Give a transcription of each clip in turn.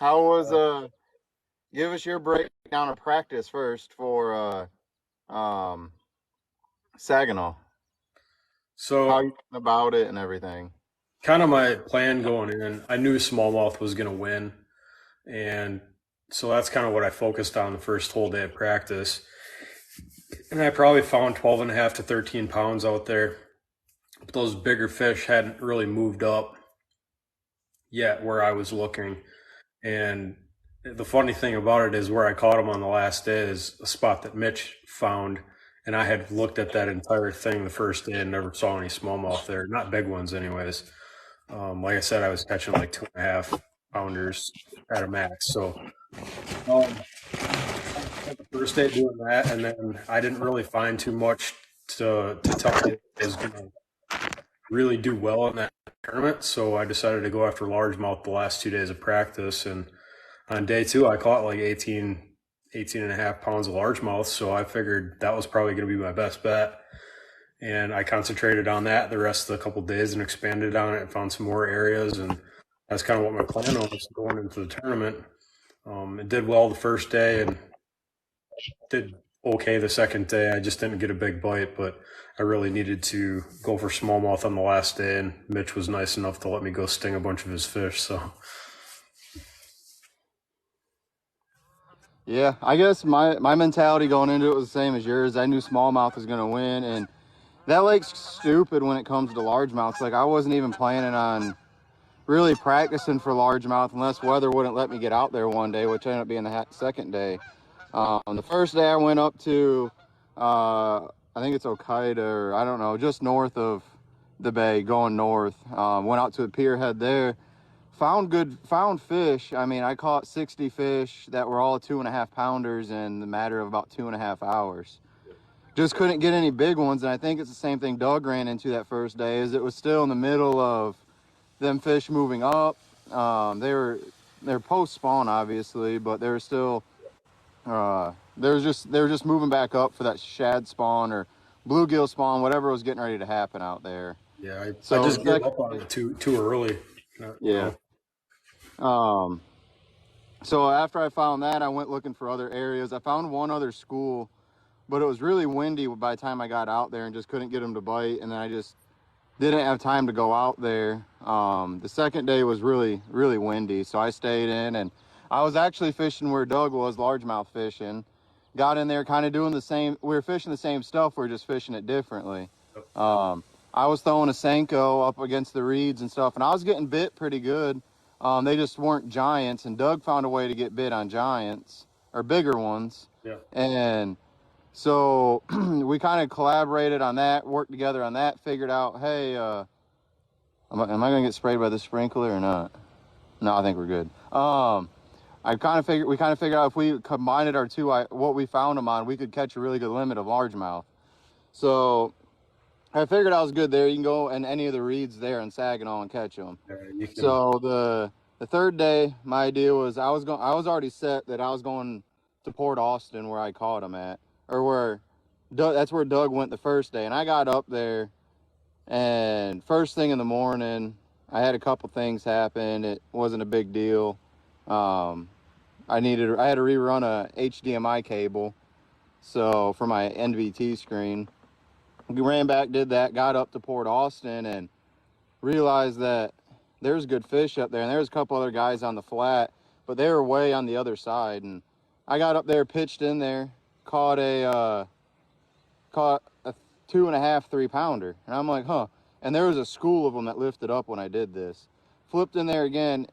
How was give us your breakdown of practice first for Saginaw. How So you feel about it and everything. kind of my plan going in, I knew smallmouth was going to win. And so that's kind of what I focused on the first whole day of practice. And I probably found 12 and a half to 13 pounds out there. But those bigger fish hadn't really moved up yet where I was looking. And the funny thing about it is where I caught them on the last day is a spot that Mitch found. And I had looked at that entire thing the first day and never saw any smallmouth there. Not big ones, anyways. Like I said, I was catching like 2.5 pounders at a max. So I spent the first day doing that, and then I didn't really find too much to tell me I was going to really do well in that tournament. So I decided to go after largemouth the last 2 days of practice. And on day two, I caught like 18 and a half pounds of largemouth. So I figured that was probably going to be my best bet. And I concentrated on that the rest of the couple of days and expanded on it and found some more areas. And that's kind of what my plan was going into the tournament. It did well the first day and did okay the second day. I just didn't get a big bite, but I really needed to go for smallmouth on the last day, and Mitch was nice enough to let me go sting a bunch of his fish. So Yeah, I guess my mentality going into it was the same as yours. I knew smallmouth was going to win, and that lake's stupid when it comes to largemouths. Like, I wasn't even planning on really practicing for largemouth unless weather wouldn't let me get out there one day, which ended up being the second day. The first day I went up to, I think it's Okaida, or I don't know, just north of the bay, going north. Went out to the pier head there. Found fish. I mean, I caught 60 fish that were all 2.5 pounders in the matter of about 2.5 hours. Just couldn't get any big ones, and I think it's the same thing Doug ran into that first day. Is it was still in the middle of them fish moving up. They're post spawn obviously, but they're still they're just moving back up for that shad spawn or bluegill spawn, whatever was getting ready to happen out there. yeah, I So just gave up on it too early. yeah. So after I found that, I went looking for other areas. I found one other school, but it was really windy by the time I got out there and just couldn't get them to bite. And then I just didn't have time to go out there. The second day was really, really windy, so I stayed in, and I was actually fishing where Doug was, largemouth fishing. Got in there kind of doing the same. We were fishing the same stuff, we are just fishing it differently. I was throwing a Senko up against the reeds and stuff, and I was getting bit pretty good. They just weren't giants, and Doug found a way to get bit on giants, or bigger ones. Yeah. And so we kind of collaborated on that, worked together on that, figured out, hey, am I going to get sprayed by the sprinkler or not? No, I think we're good. We kind of figured out if we combined our two, what we found them on, we could catch a really good limit of largemouth. So I figured I was good there. You can go in any of the reeds there in Saginaw and catch them. So the third day, my idea was I was already set that I was going to Port Austin where I caught them at. Or that's where Doug went the first day. And I got up there, and first thing in the morning, I had a couple things happen. It wasn't a big deal. I had to rerun a HDMI cable, so for my NVT screen. We ran back, did that, got up to Port Austin, and realized that there's good fish up there. And there's a couple other guys on the flat, but they were way on the other side. And I got up there, pitched in there, caught a 2.5, 3-pounder. And I'm like, huh. And there was a school of them that lifted up when I did this. Flipped in there again,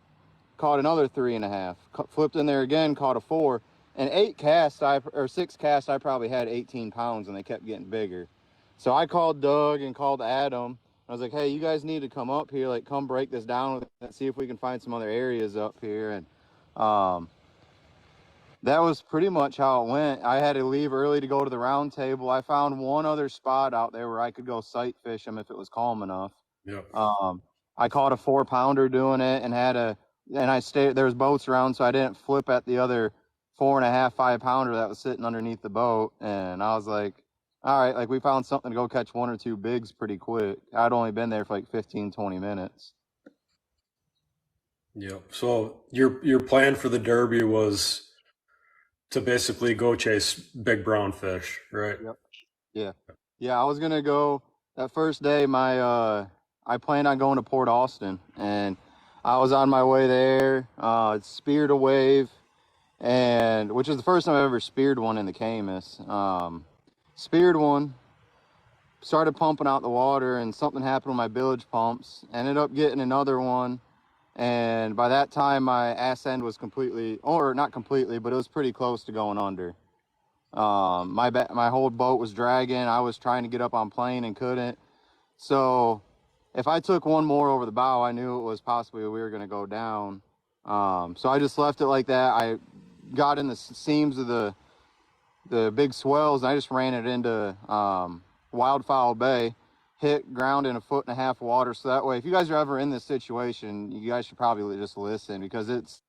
caught another 3.5. Flipped in there again, caught a 4. And 6 casts, I probably had 18 pounds, and they kept getting bigger. So I called Doug and called Adam. I was like, hey, you guys need to come up here, like come break this down with it, see if we can find some other areas up here. And that was pretty much how it went. I had to leave early to go to the round table. I found one other spot out there where I could go sight fish them if it was calm enough. Yeah. I caught a 4-pounder doing it and I stayed, there was boats around, so I didn't flip at the other 4.5, 5-pounder that was sitting underneath the boat. And I was like, all right, like we found something to go catch 1 or 2 bigs pretty quick. I'd only been there for like 15, 20 minutes. Yep. So your plan for the Derby was to basically go chase big brown fish, right? Yep. Yeah. Yeah, I was gonna go that first day. I planned on going to Port Austin, and I was on my way there. Speared a wave, and which is the first time I've ever speared one in the Camus. Speared one, started pumping out the water, and something happened with my bilge pumps. Ended up getting another one, and by that time my ass end was completely, or not completely, but it was pretty close to going under. My whole boat was dragging. I was trying to get up on plane and couldn't. So if I took one more over the bow, I knew it was possibly we were going to go down. So I just left it like that. I got in the seams of the big swells, and I just ran it into Wildfowl Bay, hit ground in 1.5 feet water. So that way, if you guys are ever in this situation, you guys should probably just listen, because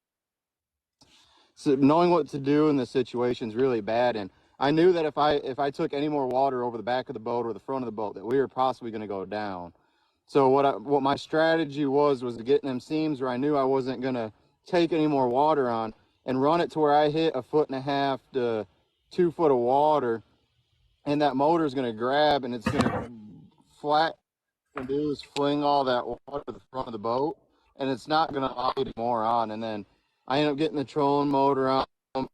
so knowing what to do in this situation is really bad. And I knew that if I took any more water over the back of the boat or the front of the boat, that we were possibly going to go down. So what my strategy was to get in them seams where I knew I wasn't going to take any more water on, and run it to where I hit 1.5 feet to 2 feet of water, and that motor is going to grab, and it's going to flat and do is fling all that water to the front of the boat, and it's not going to allow you to more on. And then I ended up getting the trolling motor on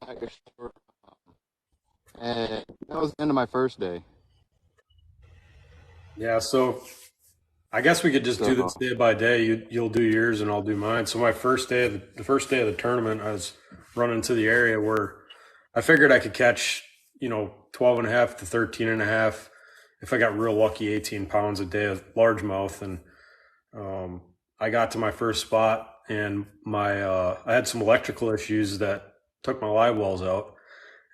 back ashore, and that was the end of my first day. Yeah. So I guess we could just do this So day by day. You'll do yours and I'll do mine. So my first day of the first day of the tournament, I was running to the area where I figured I could catch, 12 and a half to 13 and a half. If I got real lucky, 18 pounds a day of largemouth. And I got to my first spot, and I had some electrical issues that took my live wells out,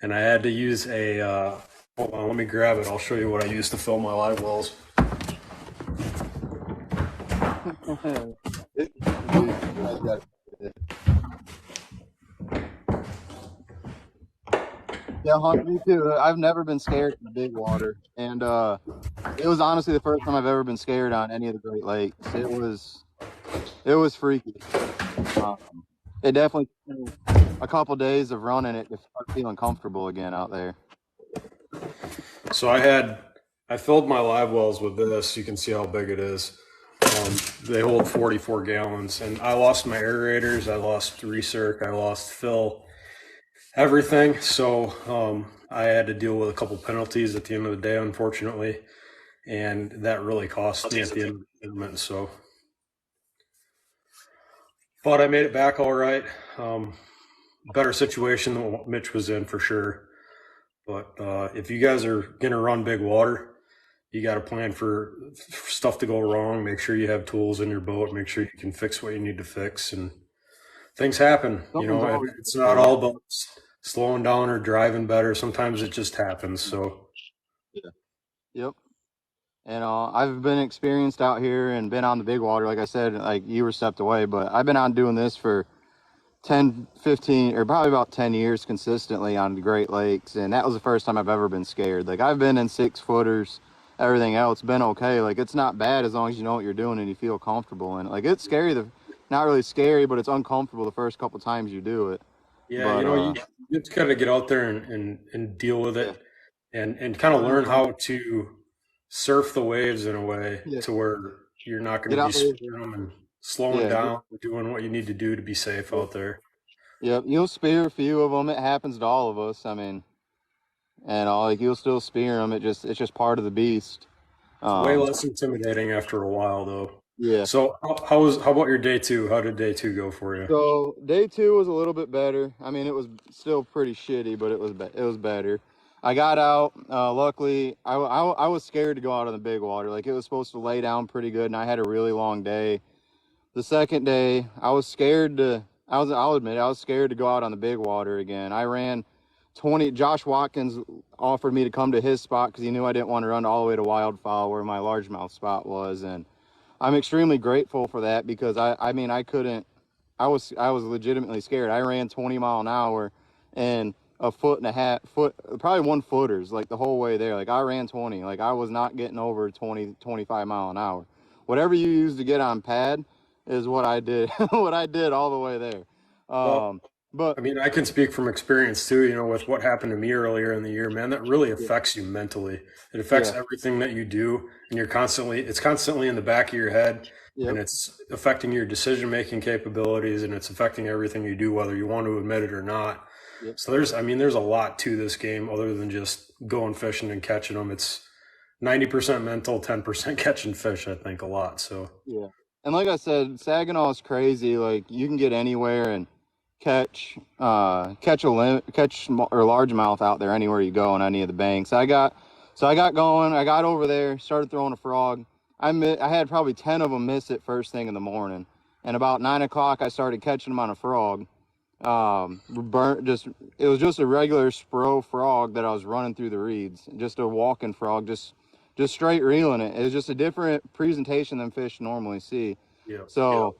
and I had to use hold on, let me grab it. I'll show you what I used to fill my live wells. yeah, Hunter, me too. I've never been scared in the big water, and it was honestly the first time I've ever been scared on any of the Great Lakes. It was freaky. Um, it definitely took a couple days of running it to start feeling comfortable again out there. So I filled my live wells with this. You can see how big it is. They hold 44 gallons, and I lost my aerators, I lost recirc, I lost fill, everything. So I had to deal with a couple penalties at the end of the day, unfortunately, and that really cost me at the end of the tournament. So, but I made it back all right. Better situation than what Mitch was in for sure. But if you guys are gonna run big water, you got to plan for stuff to go wrong. Make sure you have tools in your boat. Make sure you can fix what you need to fix, and things happen. Something's always It's not all about slowing down or driving better. Sometimes it just happens. So yeah. Yep. And I've been experienced out here and been on the big water. Like I said, like you were stepped away, but I've been on doing this for 10, 15, or probably about 10 years consistently on the Great Lakes. And that was the first time I've ever been scared. Like I've been in 6-footers, everything else been okay. Like it's not bad as long as you know what you're doing and you feel comfortable. And like it's scary, not really scary, but it's uncomfortable the first couple times you do it. yeah, But you just got to get out there and deal with yeah, it, and kind of learn learn how to, how to surf the waves in a way yeah, to where you're not going get to be out there. spearing them and slowing Yeah, down, doing what you need to do to be safe yeah, out there. yeah. You'll spear a few of them. It happens to all of us. I mean, and all like you'll still spear them. It's just part of the beast. It's way Um, less intimidating after a while, though. yeah. So, how about your day two? How did day two go for you? So day two was a little bit better. I mean, it was still pretty shitty, but it was better. I got out. Luckily, I was scared to go out on the big water. Like it was supposed to lay down pretty good, and I had a really long day. The second day, I was scared to. I'll admit, I was scared to go out on the big water again. I ran 20. Josh Watkins offered me to come to his spot because he knew I didn't want to run all the way to Wildfowl where my largemouth spot was, and I'm extremely grateful for that because I mean I couldn't. I was legitimately scared. I ran 20 mile an hour and 1.5 foot, probably 1-footers like the whole way there. Like I ran 20. Like I was not getting over 20, 25 mile an hour. Whatever you use to get on pad, is what I did, what I did all the way there. Well, But I mean, I can speak from experience too, with what happened to me earlier in the year, man, that really affects you mentally. It affects yeah, everything that you do, and it's constantly in the back of your head, and yep, it's affecting your decision making capabilities, and it's affecting everything you do, whether you want to admit it or not. yep, So there's a lot to this game other than just going fishing and catching them. It's 90% mental, 10% catching fish, I think a lot. So, yeah. And like I said, Saginaw is crazy. Like you can get anywhere and catch or largemouth out there anywhere you go on any of the banks. So I got going. I got over there, started throwing a frog. I had probably 10 of them miss it first thing in the morning, and about 9 o'clock I started catching them on a frog. It was just a regular spro frog that I was running through the reeds, just a walking frog, just straight reeling it. It was just a different presentation than fish normally see. yeah. So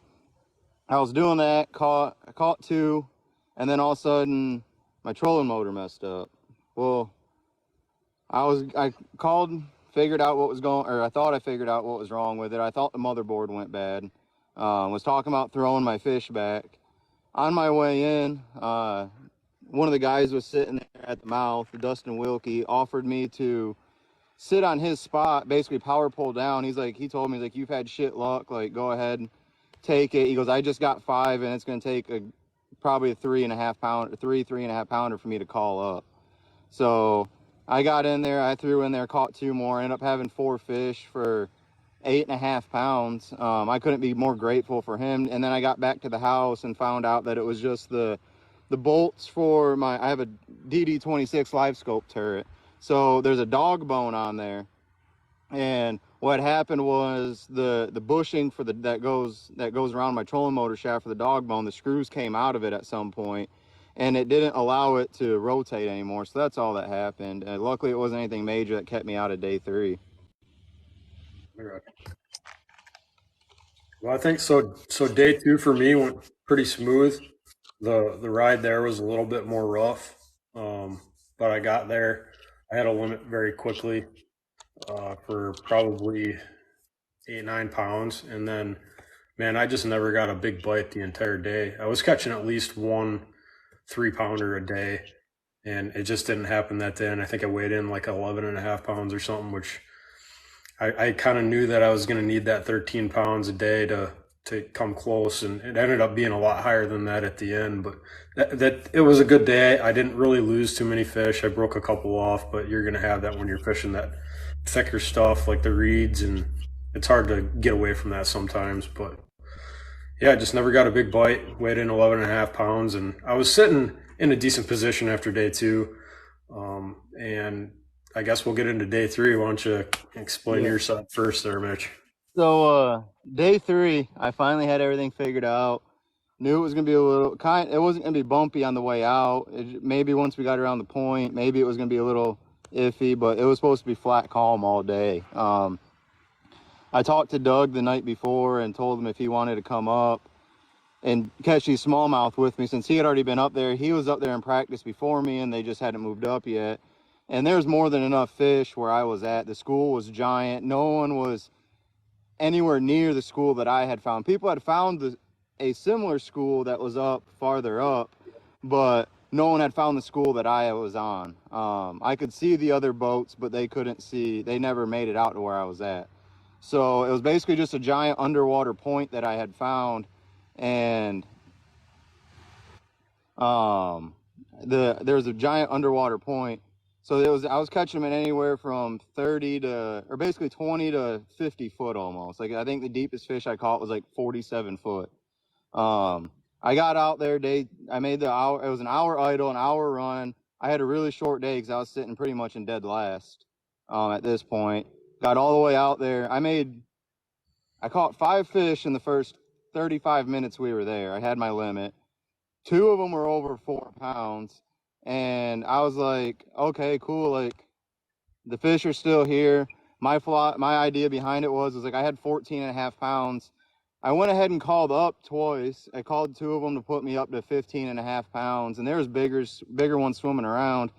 I was doing that, I caught two, and then all of a sudden my trolling motor messed up. Well, I called, figured out what was going, or I thought I figured out what was wrong with it. I thought the motherboard went bad. Was talking about throwing my fish back. On my way in, one of the guys was sitting there at the mouth, Dustin Wilkie, offered me to sit on his spot, basically power pull down. He told me, you've had shit luck, like, go ahead and take it. He goes, I just got 5, and it's going to take probably a 3.5 pounder for me to call up. So I got in there, I threw in there, caught 2 more, ended up having 4 fish for 8.5 pounds. I couldn't be more grateful for him. And then I got back to the house and found out that it was just the bolts for I have a DD26 live scope turret. So there's a dog bone on there. And what happened was the bushing for that goes around my trolling motor shaft for the dog bone, the screws came out of it at some point, and it didn't allow it to rotate anymore. So that's all that happened. And luckily it wasn't anything major that kept me out of day 3. Well, I think so. So day two for me went pretty smooth. The ride there was a little bit more rough, but I got there. I had a limit very quickly for probably 8 9 pounds, and then man, I just never got a big bite the entire day. I was catching at least one 3 pounder a day, and it just didn't happen that day. And I think I weighed in like 11.5 pounds or something, which I kind of knew that I was going to need that 13 pounds a day to come close, and it ended up being a lot higher than that at the end. But that it was a good day. I didn't really lose too many fish. I broke a couple off, but you're going to have that when you're fishing that thicker stuff like the reeds, and it's hard to get away from that sometimes. But yeah, I just never got a big bite. Weighed in 11.5 pounds, and I was sitting in a decent position after day 2. And I guess we'll get into day 3. Why don't you explain your side first there, Mitch? So day 3, I finally had everything figured out. Knew it was gonna be it wasn't gonna be bumpy on the way out. Maybe once we got around the point, maybe it was gonna be a little iffy, but it was supposed to be flat calm all day. I talked to Doug the night before and told him if he wanted to come up and catch these smallmouth with me, since he had already been up there. He was up there in practice before me, and they just hadn't moved up yet. And there's more than enough fish where I was at. The school was giant. No one was anywhere near the school that I had found. People had found a similar school that was up farther up, but no one had found the school that I was on. I could see the other boats, but they couldn't see. They never made it out to where I was at. So it was basically just a giant underwater point that I had found, and there was a giant underwater point. So I was catching them at anywhere from 30 to, or basically 20 to 50 foot almost. Like I think the deepest fish I caught was like 47 foot. I got out there, I made it was an hour idle, an hour run. I had a really short day because I was sitting pretty much in dead last at this point. Got all the way out there. I caught 5 fish in the first 35 minutes we were there. I had my limit. 2 of them were over 4 pounds. And I was like, okay, cool. Like the fish are still here. My idea behind it was like I had 14.5 pounds. I went ahead and called up twice. I called 2 of them to put me up to 15.5 pounds. And there was bigger ones swimming around.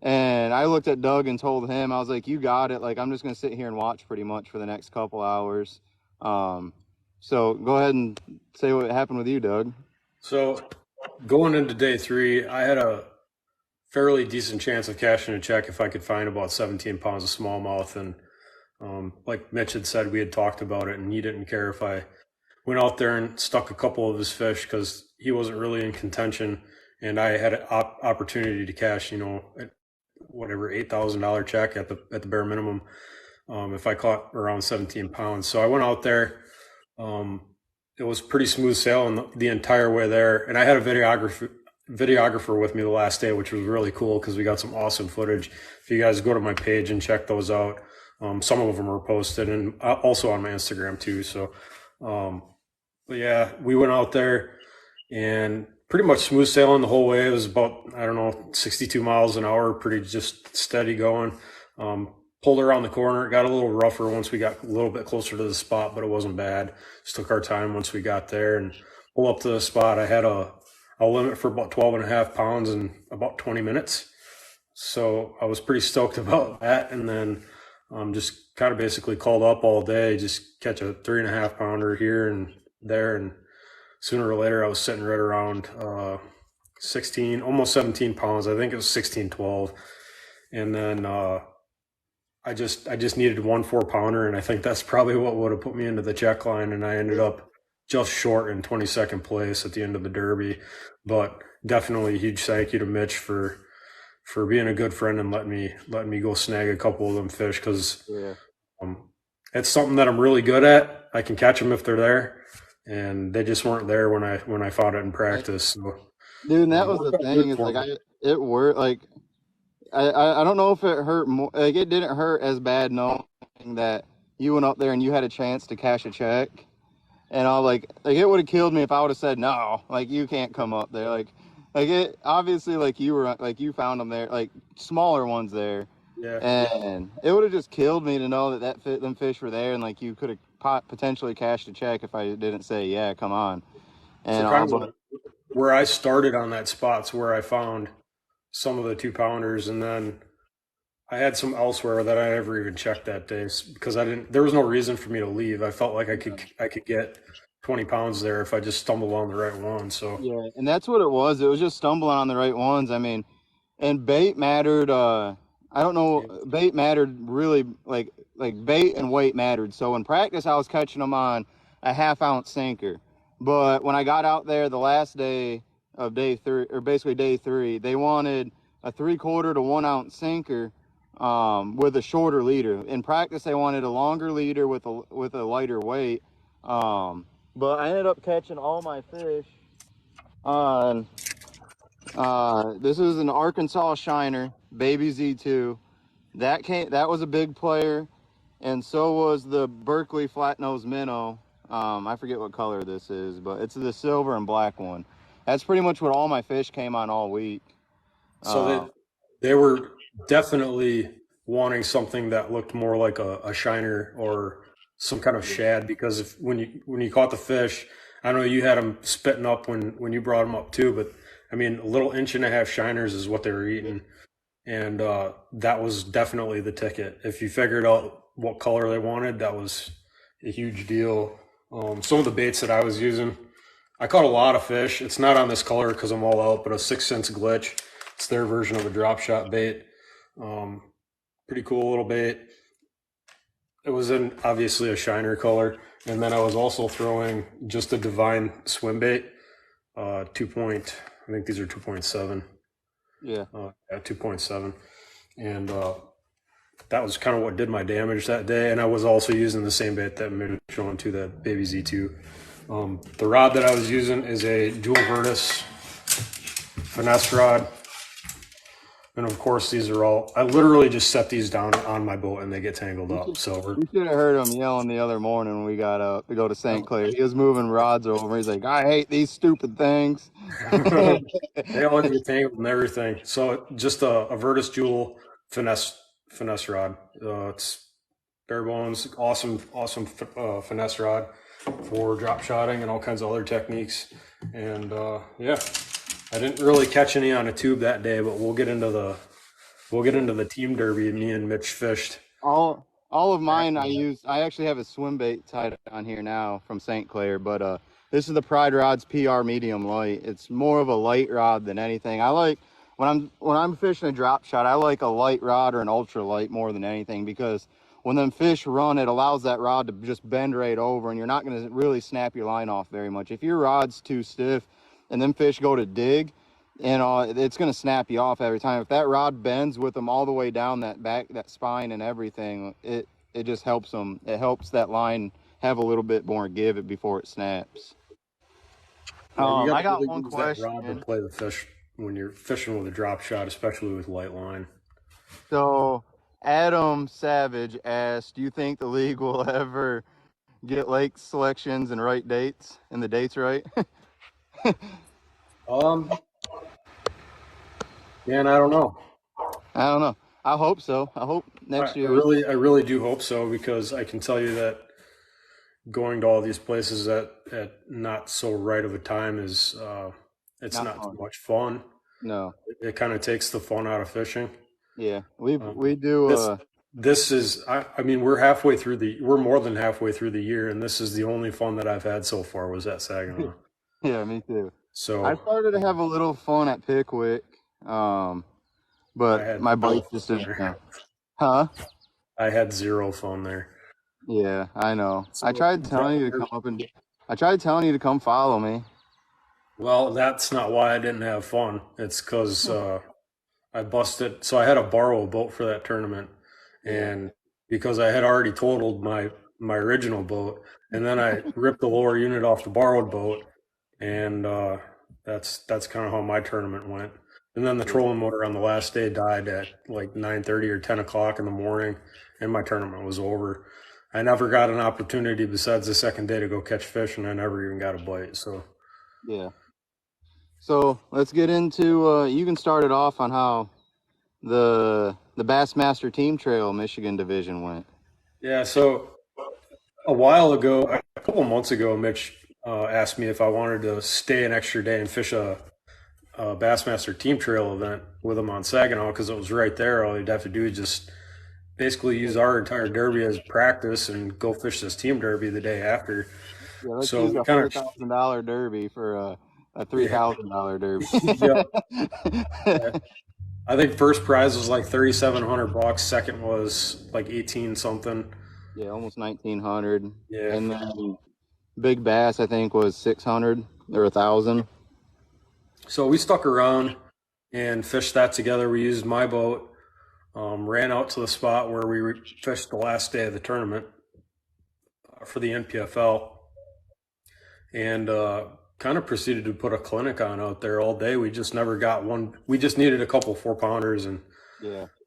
And I looked at Doug and told him, I was like, you got it. Like, I'm just going to sit here and watch pretty much for the next couple hours. So go ahead and say what happened with you, Doug. So going into day 3, I had a fairly decent chance of cashing a check if I could find about 17 pounds of smallmouth. And like Mitch had said, we had talked about it, and he didn't care if I went out there and stuck a couple of his fish because he wasn't really in contention, and I had an opportunity to cash, whatever $8,000 check at the bare minimum, if I caught around 17 pounds. So I went out there. It was pretty smooth sailing the entire way there, and I had a videographer with me the last day, which was really cool because we got some awesome footage. If you guys go to my page and check those out, some of them are posted and also on my Instagram too. So, but yeah, we went out there and pretty much smooth sailing the whole way. It was about, I don't know, 62 miles an hour, pretty just steady going. Pulled around the corner. It got a little rougher once we got a little bit closer to the spot, but it wasn't bad. Just took our time once we got there and pull up to the spot. I had a limit for about 12 and a half pounds in about 20 minutes. So I was pretty stoked about that. And then just kind of basically called up all day, just catch a 3.5 pounder here and there. And sooner or later, I was sitting right around 16, almost 17 pounds. I think it was 16, 12. And then I just needed 1 4-pounder, and I think that's probably what would have put me into the check line. And I ended up just short in 22nd place at the end of the Derby. But definitely a huge thank you to Mitch for being a good friend and letting me go snag a couple of them fish, because it's something that I'm really good at. I can catch them if they're there, and they just weren't there when I found it in practice. So, dude, and that was the thing. It's like it worked. Like I don't know if it hurt more. Like it didn't hurt as bad knowing that you went up there and you had a chance to cash a check. And I like it would have killed me if I would have said no. Like you can't come up there. Like it obviously you found them there, like smaller ones there. Yeah. And it would have just killed me to know that them fish were there, and like you could have potentially cashed a check if I didn't say yeah, come on. And so kind of where I started on that spot's where I found some of the 2-pounders, and then I had some elsewhere that I never even checked that day because there was no reason for me to leave. I felt like I could get 20 pounds there if I just stumbled on the right one. So yeah, and that's what it was. It was just stumbling on the right ones. I mean, and bait mattered. I don't know, bait mattered really, like bait and weight mattered. So in practice, I was catching them on a 1/2-ounce sinker. But when I got out there the last day of day 3, or basically day 3, they wanted a 3/4 to 1-ounce sinker with a shorter leader. In practice, they wanted a longer leader with a lighter weight. But I ended up catching all my fish on this is an Arkansas Shiner, Baby Z2. That was a big player, and so was the Berkeley Flat-Nosed Minnow. I forget what color this is, but it's the silver and black one. That's pretty much what all my fish came on all week. So they were definitely wanting something that looked more like a shiner or some kind of shad, because when you caught the fish, I know you had them spitting up when you brought them up too, but I mean, a little 1.5-inch shiners is what they were eating. And that was definitely the ticket. If you figured out what color they wanted, that was a huge deal. Some of the baits that I was using, I caught a lot of fish. It's not on this color because I'm all out, but a 6th Sense Glitch. It's their version of a drop shot bait. Pretty cool little bait. It was in obviously a shiner color. And then I was also throwing just a Divine swim bait. I think these are 2.7. Yeah. 2.7. And that was kind of what did my damage that day. And I was also using the same bait that Mitch showing to that Baby Z2. The rod that I was using is a Dual Vertus finesse rod. And of course, these are all, I literally just set these down on my boat and they get tangled up. So you should have heard him yelling the other morning when we got up to go to St. Clair. He was moving rods over. He's like, I hate these stupid things. They all get tangled and everything. So just a Vertus Jewel finesse rod. It's bare bones, awesome finesse rod for drop shotting and all kinds of other techniques. And I didn't really catch any on a tube that day, but we'll get into the team derby. Me and Mitch fished. All all of mine I actually have a swim bait tied on here now from St. Clair, but this is the Pride Rods PR medium light. It's more of a light rod than anything. I like when I'm fishing a drop shot, I like a light rod or an ultra light more than anything, because when them fish run, it allows that rod to just bend right over, and you're not going to really snap your line off very much. If your rod's too stiff and them fish go to dig, it's going to snap you off every time. If that rod bends with them all the way down that back, that spine and everything, it just helps them. It helps that line have a little bit more give it before it snaps. You got I to got really one use that rod to question. play the fish when you're fishing with a drop shot, especially with light line. So Adam Savage asked, do you think the league will ever get lake selections and right dates and the dates right? Man, I don't know. I don't know. I hope so. I hope next I year. really, I really do hope so, because I can tell you that going to all these places at not so right of a time is it's not too much fun. No. It kind of takes the fun out of fishing. Yeah, we do. This is I mean, we're more than halfway through the year, and this is the only fun that I've had so far was at Saginaw. Yeah, me too. So I started to have a little fun at Pickwick, but my bike just didn't. Huh? I had zero fun there. Yeah, I know. I tried telling you to come up and. I tried telling you to come follow me. Well, that's not why I didn't have fun. It's because I busted. So I had to borrow a boat for that tournament, and because I had already totaled my original boat, and then I ripped the lower unit off the borrowed boat, and that's kind of how my tournament went. And then the trolling motor on the last day died at like 9:30 or 10 o'clock in the morning, and my tournament was over. I never got an opportunity besides the second day to go catch fish, and I never even got a bite. So yeah. So let's get into. You can start it off on how the Bassmaster Team Trail Michigan division went. yeah. So a couple months ago, Mitch asked me if I wanted to stay an extra day and fish a Bassmaster Team Trail event with him on Saginaw, because it was right there. All you'd have to do is just basically use our entire derby as practice and go fish this team derby the day after. Yeah, let's So use a we kind of $4,000 derby for a $3,000 derby. yeah. I think first prize was like $3,700. Second was like 18 something. Yeah, almost 1,900. Yeah. And then big bass, I think, was 600 or 1,000. So we stuck around and fished that together. We used my boat, ran out to the spot where we fished the last day of the tournament for the NPFL, and kind of proceeded to put a clinic on out there all day. We just never got one. We just needed a couple 4-pounders and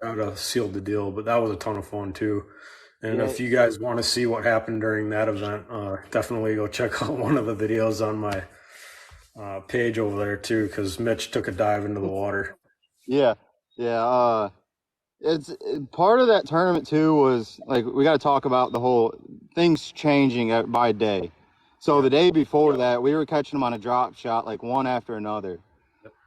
kind of sealed the deal. But that was a ton of fun too. And if you guys want to see what happened during that event, definitely go check out one of the videos on my page over there too, because Mitch took a dive into the water. Yeah. It's part of that tournament too was like, we got to talk about the whole things changing by day. So the day before that, we were catching them on a drop shot, like one after another.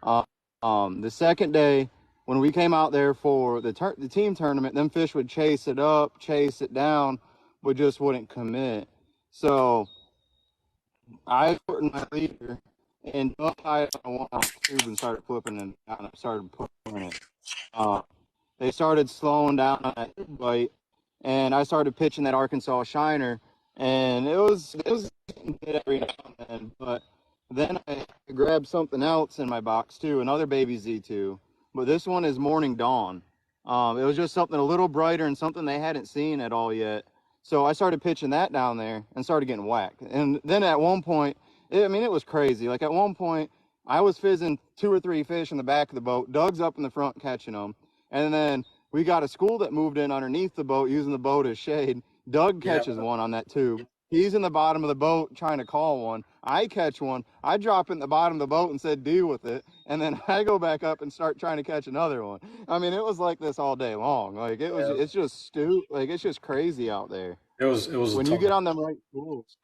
The second day, when we came out there for the team tournament, them fish would chase it up, chase it down, but just wouldn't commit. So I put in my leader and I on a tube and started flipping and started pulling it. They started slowing down on that bite, and I started pitching that Arkansas shiner, and it was good every now and then. But then I grabbed something else in my box too, another baby Z2, but this one is Morning Dawn. It was just something a little brighter and something they hadn't seen at all yet. So I started pitching that down there and started getting whacked. And then at one point, it was crazy. Like at one point, I was fizzing 2 or 3 fish in the back of the boat. Doug's up in the front catching them. And then we got a school that moved in underneath the boat using the boat as shade. Doug catches one on that tube. He's in the bottom of the boat trying to call one. I catch one. I drop it in the bottom of the boat and said, deal with it. And then I go back up and start trying to catch another one. I mean, it was like this all day long. Like it's just like, it's just crazy out there. It was when you get on them right schools.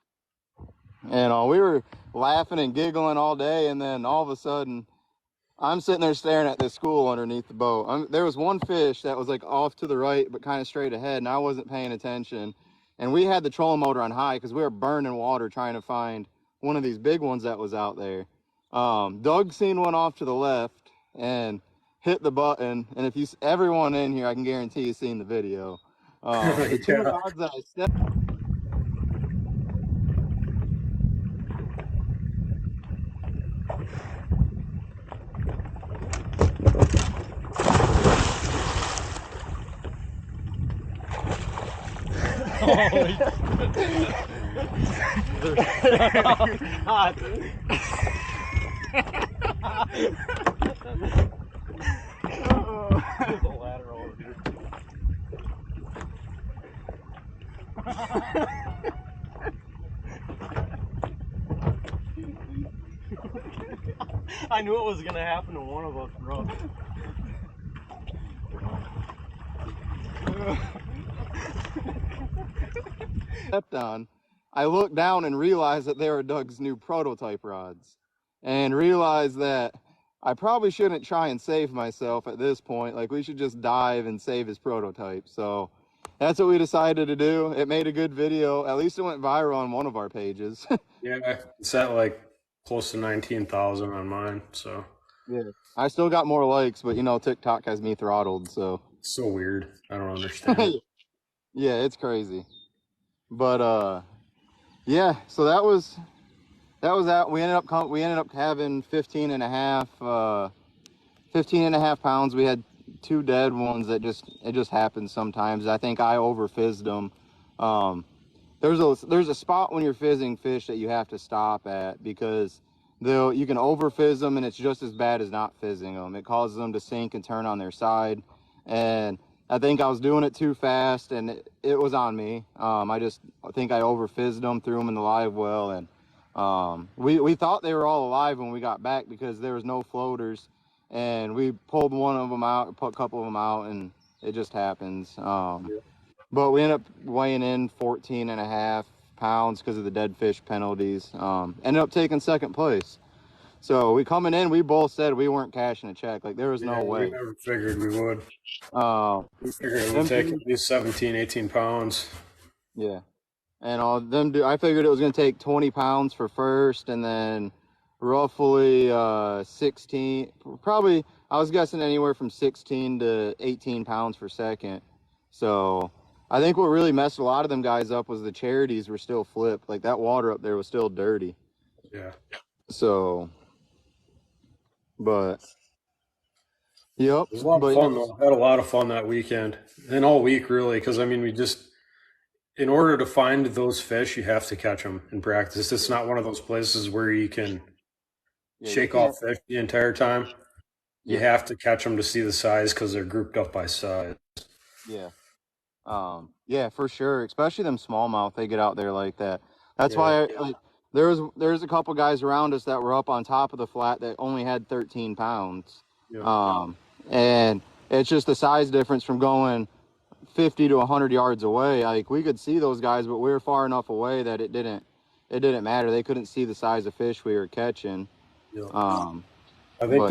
And we were laughing and giggling all day. And then all of a sudden, I'm sitting there staring at this school underneath the boat. There was one fish that was like off to the right, but kind of straight ahead, and I wasn't paying attention. And we had the trolling motor on high because we were burning water trying to find one of these big ones that was out there. Doug seen one off to the left and hit the button. And if you, everyone in here, I can guarantee you seen the video. The two Yeah. rods that I stepped. Holy God. There's a ladder over here. I knew it was gonna happen to one of us, bro. Stepped on, I looked down and realized that they were Doug's new prototype rods, and realized that I probably shouldn't try and save myself at this point. Like, we should just dive and save his prototype. So that's what we decided to do. It made a good video. At least it went viral on one of our pages. Yeah, it's at like close to 19,000 on mine. So Yeah, I still got more likes, but you know, TikTok has me throttled. So it's so weird. I don't understand. yeah, it's crazy. But yeah, so that was that. We ended up having 15 and a half pounds. We had two dead ones that it just happens sometimes. I think I over fizzed them. There's a spot when you're fizzing fish that you have to stop at, because you can over fizz them and it's just as bad as not fizzing them. It causes them to sink and turn on their side. And I think I was doing it too fast, and it was on me. I think I over fizzed them, threw them in the live well, and we thought they were all alive when we got back because there was no floaters, and we pulled one of them out, put a couple of them out, and it just happens. But we ended up weighing in 14 and a half pounds because of the dead fish penalties. Ended up taking second place. So we coming in, we both said we weren't cashing a check. Like, there was no way. We never figured we would. We figured it would take at least 17, 18 pounds. Yeah. And I figured it was going to take 20 pounds for first, and then roughly 16, probably, I was guessing anywhere from 16 to 18 pounds for second. So I think what really messed a lot of them guys up was the charities were still flipped. Like, that water up there was still dirty. Yeah. So, but, yep. It was a lot of fun, though. I had a lot of fun that weekend and all week, really, because I mean, in order to find those fish, you have to catch them in practice. It's not one of those places where you can shake off fish the entire time. You have to catch them to see the size because they're grouped up by size. Yeah. Yeah, for sure. Especially them smallmouth, they get out there like that. That's why there's a couple guys around us that were up on top of the flat that only had 13 pounds. Yeah. And it's just the size difference from going 50 to 100 yards away. Like, we could see those guys, but we were far enough away that it didn't matter. They couldn't see the size of fish we were catching. Yeah. I think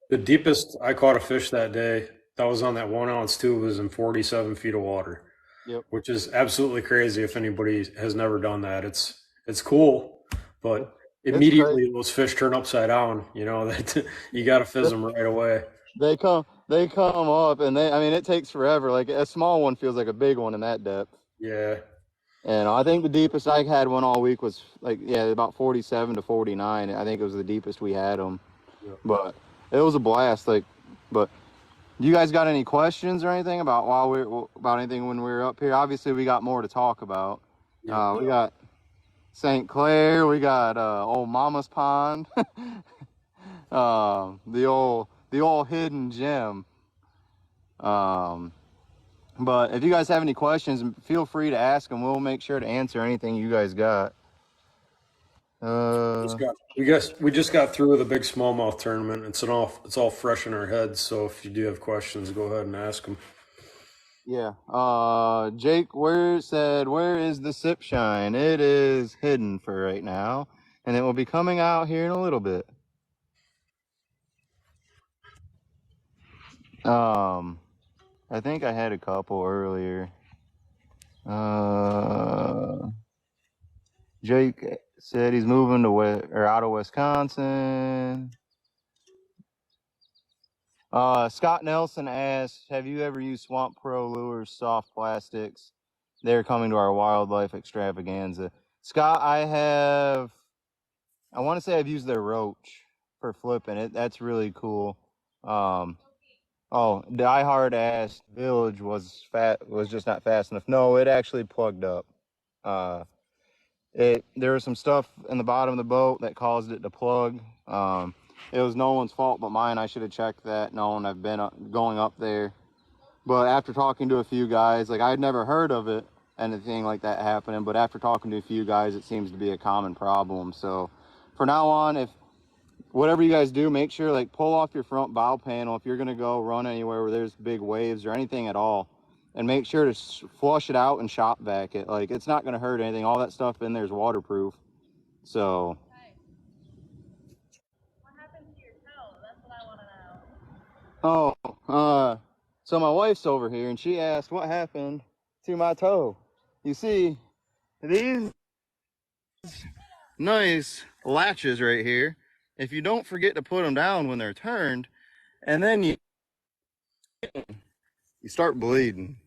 the deepest I caught a fish that day that was on that 1 ounce tube was in 47 feet of water. Yep. Which is absolutely crazy if anybody has never done that. It's cool, but immediately those fish turn upside down. You know, that you got to fizz them right away. They come up, and I mean, it takes forever. Like, a small one feels like a big one in that depth. Yeah. And I think the deepest I had one all week was about 47 to 49. I think it was the deepest we had them. Yeah. But it was a blast. But you guys got any questions or anything about anything when we were up here? Obviously, we got more to talk about. Yeah. We got St. Clair. We got old Mama's Pond. The old hidden gem. But if you guys have any questions, feel free to ask them. We'll make sure to answer anything you guys got. We just got through the big smallmouth tournament. It's all fresh in our heads. So if you do have questions, go ahead and ask them. Yeah. Jake, where is the sip shine? It is hidden for right now, and it will be coming out here in a little bit. I think I had a couple earlier. Jake said he's moving to out of Wisconsin. Scott Nelson asked, have you ever used Swamp Pro Lures soft plastics? They're coming to our wildlife extravaganza. Scott, I want to say I've used their roach for flipping it. That's really cool. Die Hard asked, Village was just not fast enough. No, it actually plugged up. There was some stuff in the bottom of the boat that caused it to plug. It was no one's fault but mine. I should have checked that, knowing I've been going up there. But after talking to a few guys, like, I'd never heard of it, anything like that happening, but after talking to a few guys, it seems to be a common problem. So for now on, if whatever you guys do, make sure, like, pull off your front bow panel if you're going to go run anywhere where there's big waves or anything at all, and make sure to flush it out and shop vac it. Like, it's not going to hurt anything. All that stuff in there is waterproof. So what happened to your toe? That's what I want to know. So my wife's over here and she asked what happened to my toe. You see these nice latches right here, if you don't forget to put them down when they're turned, and then you start bleeding.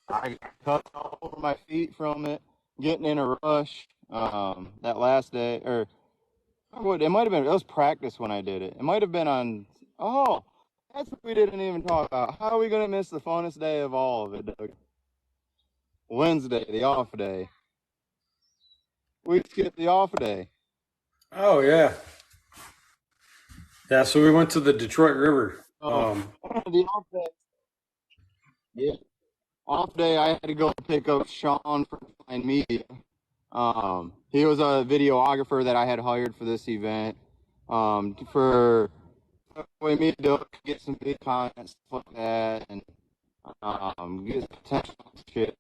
I cut all over my feet from it, getting in a rush. That last day, or it might have been, it was practice when I did it. It might have been on, that's what we didn't even talk about. How are we going to miss the funnest day of all of it, Doug? Wednesday, the off day. We skipped the off day. Oh, yeah. Yeah, so we went to the Detroit River. The off day. Yeah. Off day, I had to go pick up Sean from Fine Media. He was a videographer that I had hired for this event. For me to get some big content, stuff like that, and get potential shit,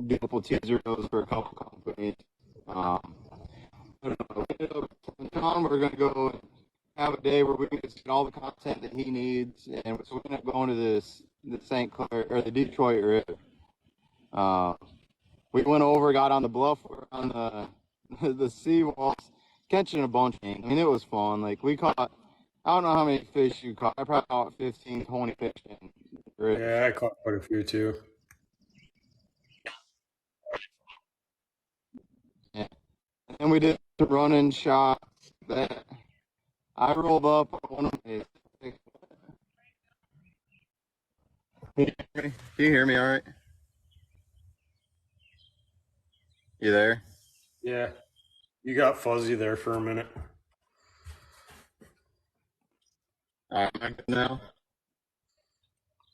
do a couple teaser videos for a couple companies. I don't know. We ended up telling John we're going to go and have a day where we can get all the content that he needs, and so we ended up going to the St. Clair or the Detroit River. We went over, got on the bluff on the seawalls, catching a bunch of things. I mean, it was fun. Like, we caught, I don't know how many fish you caught. I probably caught 15, 20 fish. Yeah, I caught quite a few too. Yeah. And we did the running shot that I rolled up on one of my. Can you hear me all right? You there? Yeah. You got fuzzy there for a minute. Am I good now?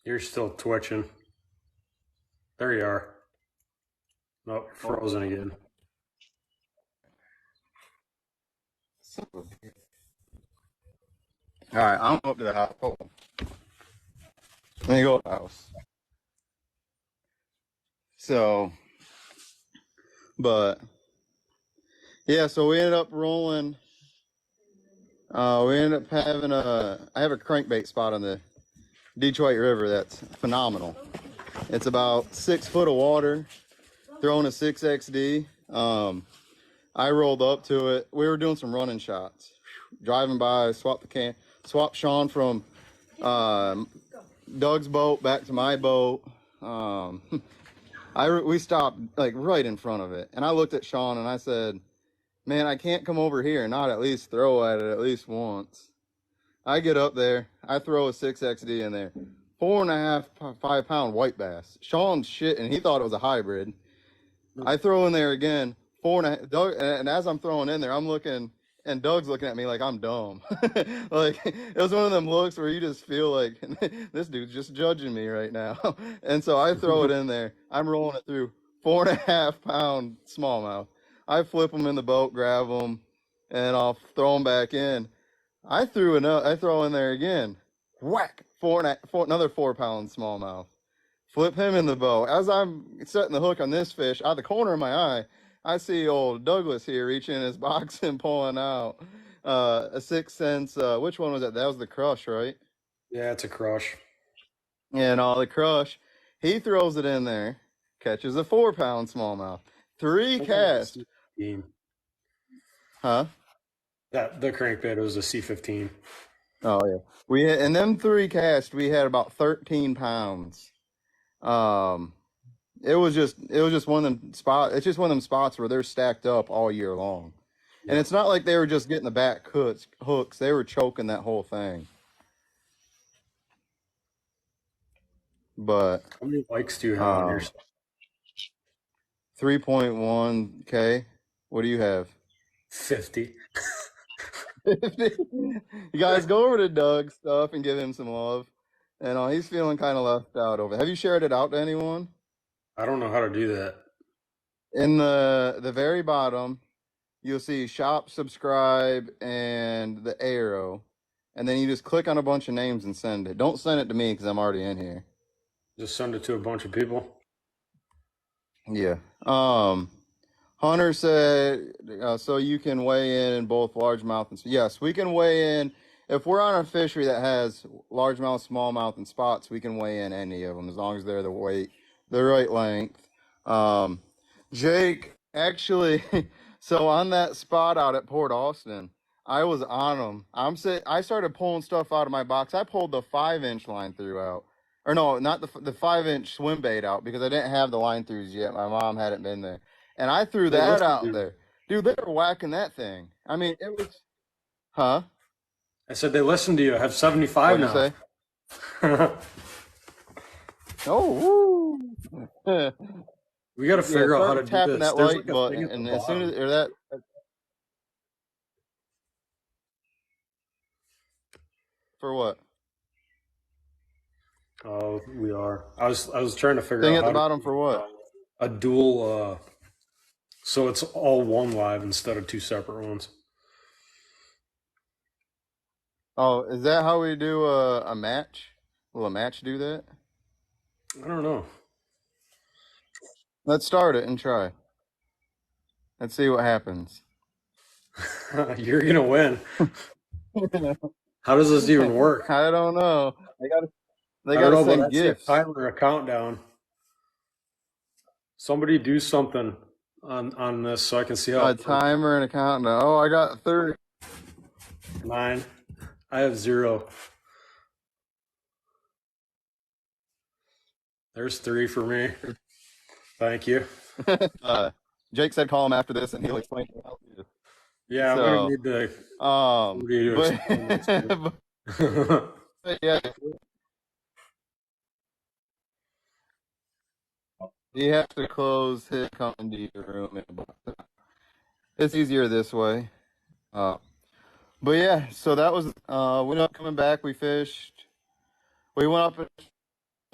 You're still twitching. There you are. Nope, frozen again. All right, I'm up to the house. Oh. Let me go to the house. So, but yeah, so we ended up rolling. We ended up having I have a crankbait spot on the Detroit River that's phenomenal. It's about 6 foot of water, throwing a 6XD. I rolled up to it. We were doing some running shots. Driving by, swapped Sean from Doug's boat back to my boat. We stopped like right in front of it, and I looked at Sean and I said, man, I can't come over here and not at least throw at it at least once. I get up there, I throw a 6XD in there, 4.5, 5 pound white bass. Sean's shit, and he thought it was a hybrid. I throw in there again, 4.5. Doug, and as I'm throwing in there, I'm looking, and Doug's looking at me like I'm dumb. Like, it was one of them looks where you just feel like this dude's just judging me right now. And so I throw it in there. I'm rolling it through, 4.5 pound smallmouth. I flip them in the boat, grab them, and I'll throw them back in. I throw in there again. Whack! Another 4 pound smallmouth. Flip him in the boat. As I'm setting the hook on this fish, out of the corner of my eye, I see old Douglas here reaching in his box and pulling out a 6 cents. Which one was that? That was the Crush, right? Yeah, it's a crush. and all the crush. He throws it in there, catches a 4-pound smallmouth. I 3 think that was cast. a C15. Huh? The crankbait was a C15. Oh yeah. We had, in them 3 cast, we had about 13 pounds. It was just one of them spots. It's just one of them spots where they're stacked up all year long, and Yeah. it's not like they were just getting the back hooks. They were choking that whole thing. But How many likes do you have on your 3.1K. What do you have? 50? You guys go over to Doug's stuff and give him some love. And he's feeling kind of left out over. Have you shared it out to anyone? I don't know how to do that. In the very bottom, you'll see shop, subscribe, and the arrow. And then you just click on a bunch of names and send it. Don't send it to me because I'm already in here. Just send it to a bunch of people. Yeah. Hunter said, so you can weigh in both largemouth and yes, we can weigh in. If we're on a fishery that has largemouth, smallmouth, and spots, we can weigh in any of them as long as they're the right length. Jake, actually, so on that spot out at Port Austin, I was on them. I started pulling stuff out of my box. I pulled the 5-inch line through out. Or no, not the 5-inch swim bait out because I didn't have the line throughs yet. My mom hadn't been there. And I threw They that listen to out you. there. Dude, they were whacking that thing. I mean, it was, huh? I said they listen to you. I have 75 What'd you now. say? Oh, woo. We got to figure out how to start do tapping this. that There's like like a button, thing at the and as soon as bottom. or that for what Oh, we are. I was trying to figure thing out at the how to bottom for what? a dual so it's all one live instead of two separate ones. Oh, is that how we do a match? Will a match do that? I don't know. Let's start it and try. Let's see what happens. You're gonna win. How does this even work? I don't know. They I don't gotta know, but send I see a gifts. timer, a countdown. Somebody do something on this so I can see how A it works. timer and a countdown. Oh, I got 30. 9. I have 0. There's 3 for me. Thank you. Jake said call him after this and he'll explain it out to you. Yeah, I'm gonna need to somebody to explain this to me. but yeah, he has to close his come into your room. It's easier this way. But yeah, so that was we ended up coming back. We fished. We went up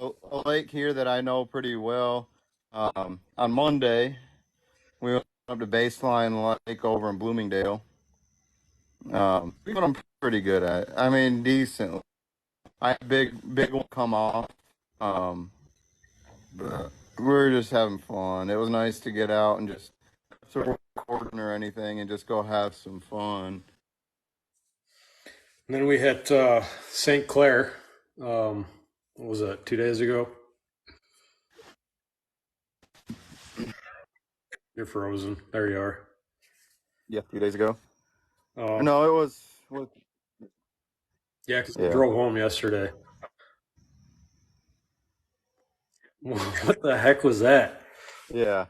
a lake here that I know pretty well. On Monday, we went up to Baseline Lake over in Bloomingdale. What I'm pretty good at. I mean, decent. I had big one come off. But we're just having fun. It was nice to get out and just sort of recording or anything and just go have some fun. And then we hit St. Clair. What was that? 2 days ago. You're frozen. There you are. Yeah, 2 days ago. Oh No, it was. yeah, because I Yeah. drove home yesterday. What the heck was that? Yeah.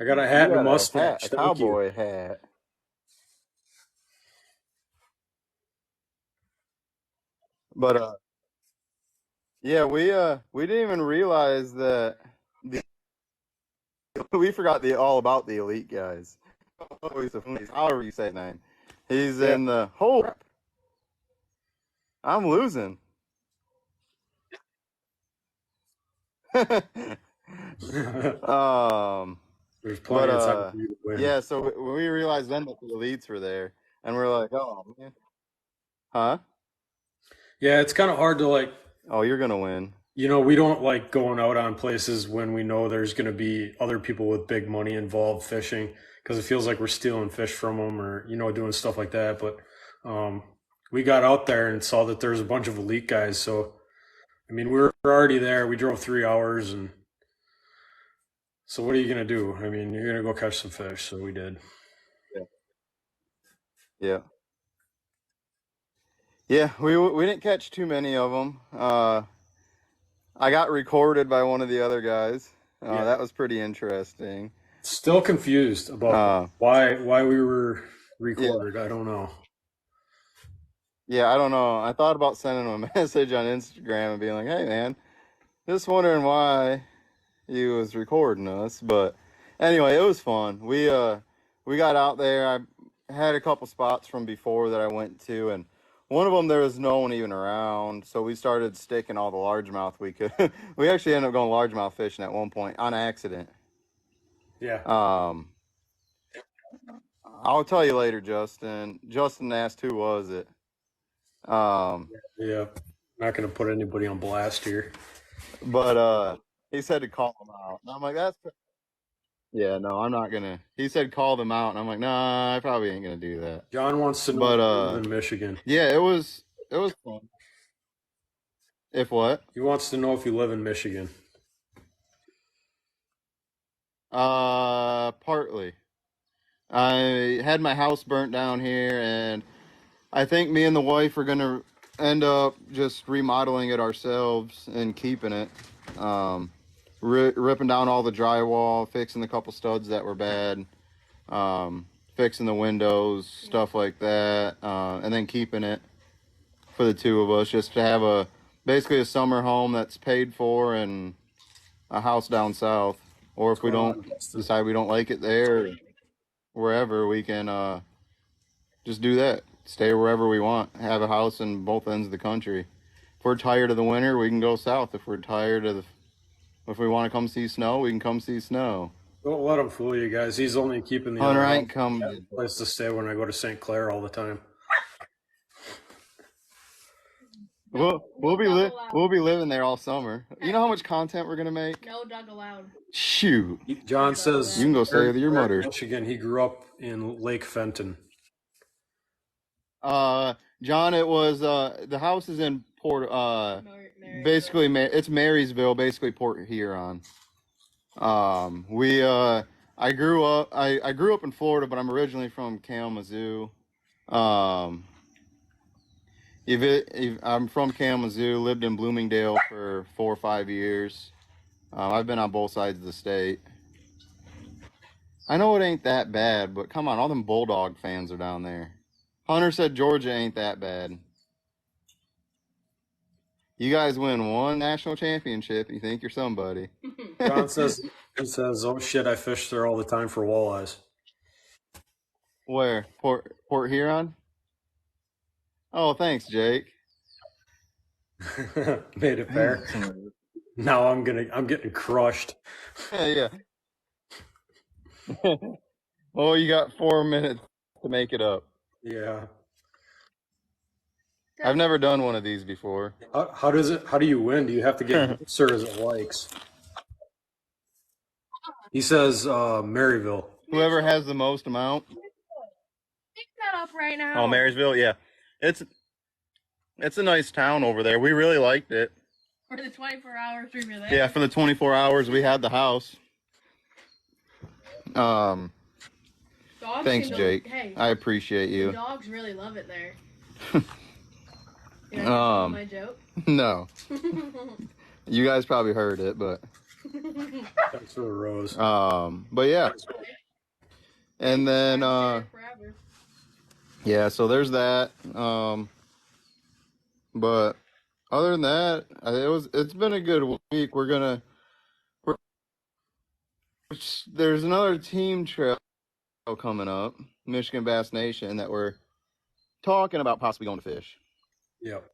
I got a hat and a You got mustache. a Thank cowboy hat. But yeah, we didn't even realize that we forgot all about the elite guys. However you say his name. He's Yeah. in the hole. I'm losing. There's plenty of time for you to win. Yeah, so we realized then that the elites were there, and we're like, oh man, huh? Yeah, it's kind of hard to like. Oh, you're gonna win. You know, we don't like going out on places when we know there's going to be other people with big money involved fishing because it feels like we're stealing fish from them or, you know, doing stuff like that. But We got out there and saw that there's a bunch of elite guys. So, I mean, we were already there. We drove 3 hours, and so what are you gonna do? I mean, you're gonna go catch some fish. So we did. Yeah. Yeah, we didn't catch too many of them. I got recorded by one of the other guys. Yeah. That was pretty interesting. Still confused about why we were recorded. I don't know. Yeah, I don't know. I thought about sending him a message on Instagram and being like, "Hey, man, just wondering why you was recording us." But anyway, it was fun. We got out there. I had a couple spots from before that I went to, and one of them there was no one even around. So we started sticking all the largemouth we could. We actually ended up going largemouth fishing at one point on accident. Yeah. I'll tell you later, Justin. Justin asked who was it. Yeah. Not gonna put anybody on blast here. But he said to call them out. And I'm like, yeah, no, I'm not gonna. He said call them out, and I'm like, nah, I probably ain't gonna do that. John wants to know if you live in Michigan. Yeah, it was fun. If what? He wants to know if you live in Michigan. Partly. I had my house burnt down here, and I think me and the wife are gonna end up just remodeling it ourselves and keeping it. Ripping down all the drywall, fixing a couple studs that were bad, fixing the windows, stuff like that, and then keeping it for the two of us, just to have basically a summer home that's paid for and a house down south. Or if we don't decide we don't like it there, or wherever, we can just do that. Stay wherever we want. Have a house in both ends of the country. If we're tired of the winter, we can go south. If we're tired of if we want to come see snow, we can come see snow. Don't let him fool you guys. He's only keeping the Hunter ain't come place to stay when I go to St. Clair all the time. We'll be living there all summer. You know how much content we're gonna make? No dog allowed. Shoot. John says you can go stay with your mother. Michigan. He grew up in Lake Fenton. John, it was the house is in Port. Basically, it's Marysville, basically Port Huron. I grew up in Florida, but I'm originally from Kalamazoo. I'm from Kalamazoo, lived in Bloomingdale for 4 or 5 years. I've been on both sides of the state. I know it ain't that bad, but come on, all them Bulldog fans are down there. Hunter said Georgia ain't that bad. You guys win one national championship, you think you're somebody. John says, oh shit, I fish there all the time for walleyes. Where? Port Huron? Oh, thanks, Jake. Made it fair. Now I'm getting crushed. Yeah. Oh, you got 4 minutes to make it up. Yeah. I've never done one of these before. How do you win? Do you have to get gifts or is it likes? He says Maryville. Whoever has the most amount. Pick that up right now. Oh, Marysville, yeah. It's a nice town over there. We really liked it. For the 24 hours we were there. Yeah, for the 24 hours we had the house. Dogs thanks, Jake. Hey, I appreciate you. The dogs really love it there. My joke? No. You guys probably heard it, but Thanks for the rose. but yeah. And then yeah, so there's that. But other than that, it's been a good week. There's another team trail coming up, Michigan Bass Nation, that we're talking about possibly going to fish. Yep.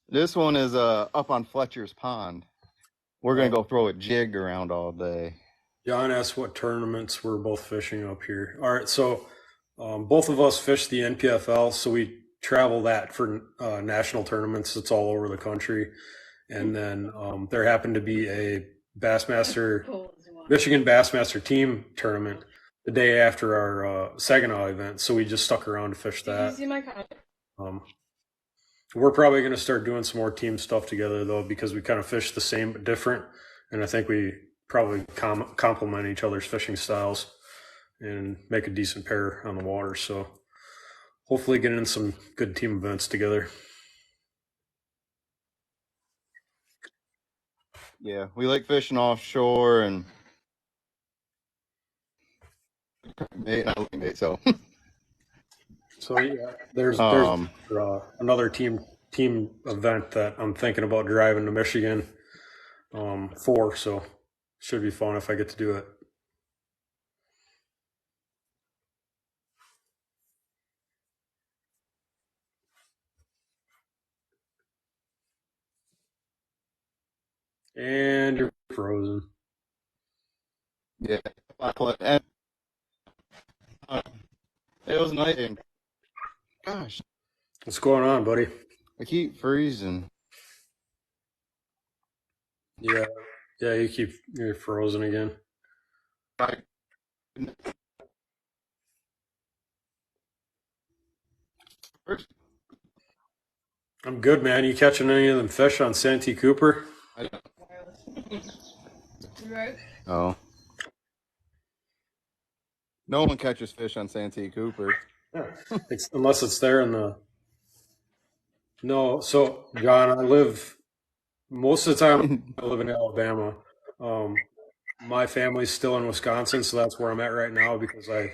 This one is up on Fletcher's Pond. We're gonna go throw a jig around all day. John asked what tournaments we're both fishing up here. All right, so both of us fish the NPFL, so we travel that for national tournaments. It's all over the country, and then there happened to be a Michigan Bassmaster team tournament the day after our Saginaw event, so we just stuck around to fish Did you that. see my comment? We're probably going to start doing some more team stuff together though, because we kind of fish the same but different, and I think we probably complement each other's fishing styles and make a decent pair on the water. So hopefully get in some good team events together. Yeah, we like fishing offshore and bait, and I like bait, so So yeah, there's another team event that I'm thinking about driving to Michigan for. So should be fun if I get to do it. And you're frozen. yeah. And, it was nice. And, gosh, What's going on, buddy? I keep freezing. Yeah, you're frozen again. I'm good, man. You catching any of them fish on Santee Cooper? Right. Oh. No one catches fish on Santee Cooper. Yeah. Unless it's there in the. No, so John, most of the time I live in Alabama. My family's still in Wisconsin, so that's where I'm at right now because I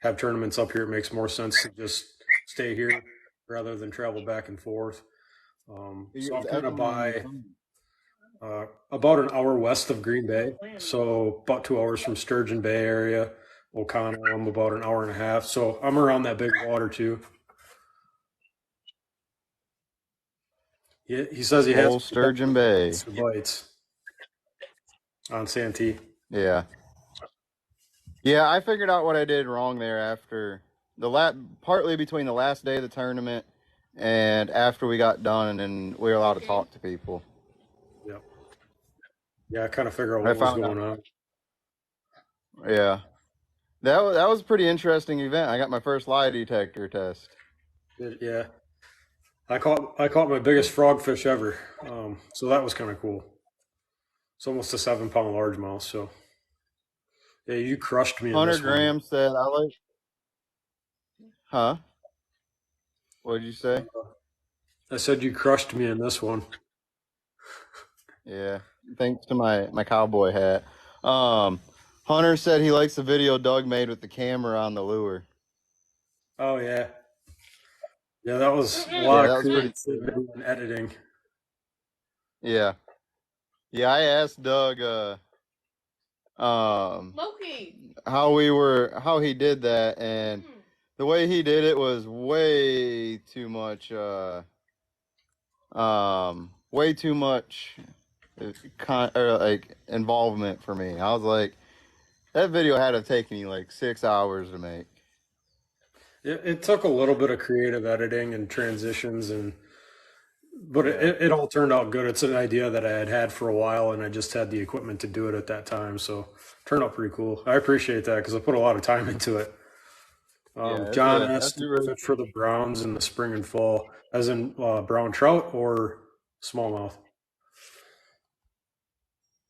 have tournaments up here. It makes more sense to just stay here rather than travel back and forth. So I'm kind of by about an hour west of Green Bay, so about 2 hours from Sturgeon Bay area. O'Connell, I'm about an hour and a half, so I'm around that big water too. He says he has Old Sturgeon Bay bites on Santee. Yeah. Yeah, I figured out what I did wrong there after partly between the last day of the tournament and after we got done and we were allowed to talk to people. Yep. Yeah, I kind of figure out what was going on. Yeah. That was a pretty interesting event. I got my first lie detector test. Yeah. I caught my biggest frogfish ever. So that was kind of cool. It's almost a 7-pound largemouth. So yeah, you crushed me. 100 grams said I like. Huh? What did you say? I said you crushed me in this one. Yeah, thanks to my cowboy hat. Hunter said he likes the video Doug made with the camera on the lure. Oh yeah. Yeah, that was a lot of creativity and editing. Yeah. Yeah, I asked Doug Loki. how he did that, and the way he did it was way too much involvement for me. I was like, that video had to take me like 6 hours to make. It took a little bit of creative editing and transitions, but it all turned out good. It's an idea that I had for a while, and I just had the equipment to do it at that time. So it turned out pretty cool. I appreciate that because I put a lot of time into it. John asked for the browns in the spring and fall, as in brown trout or smallmouth.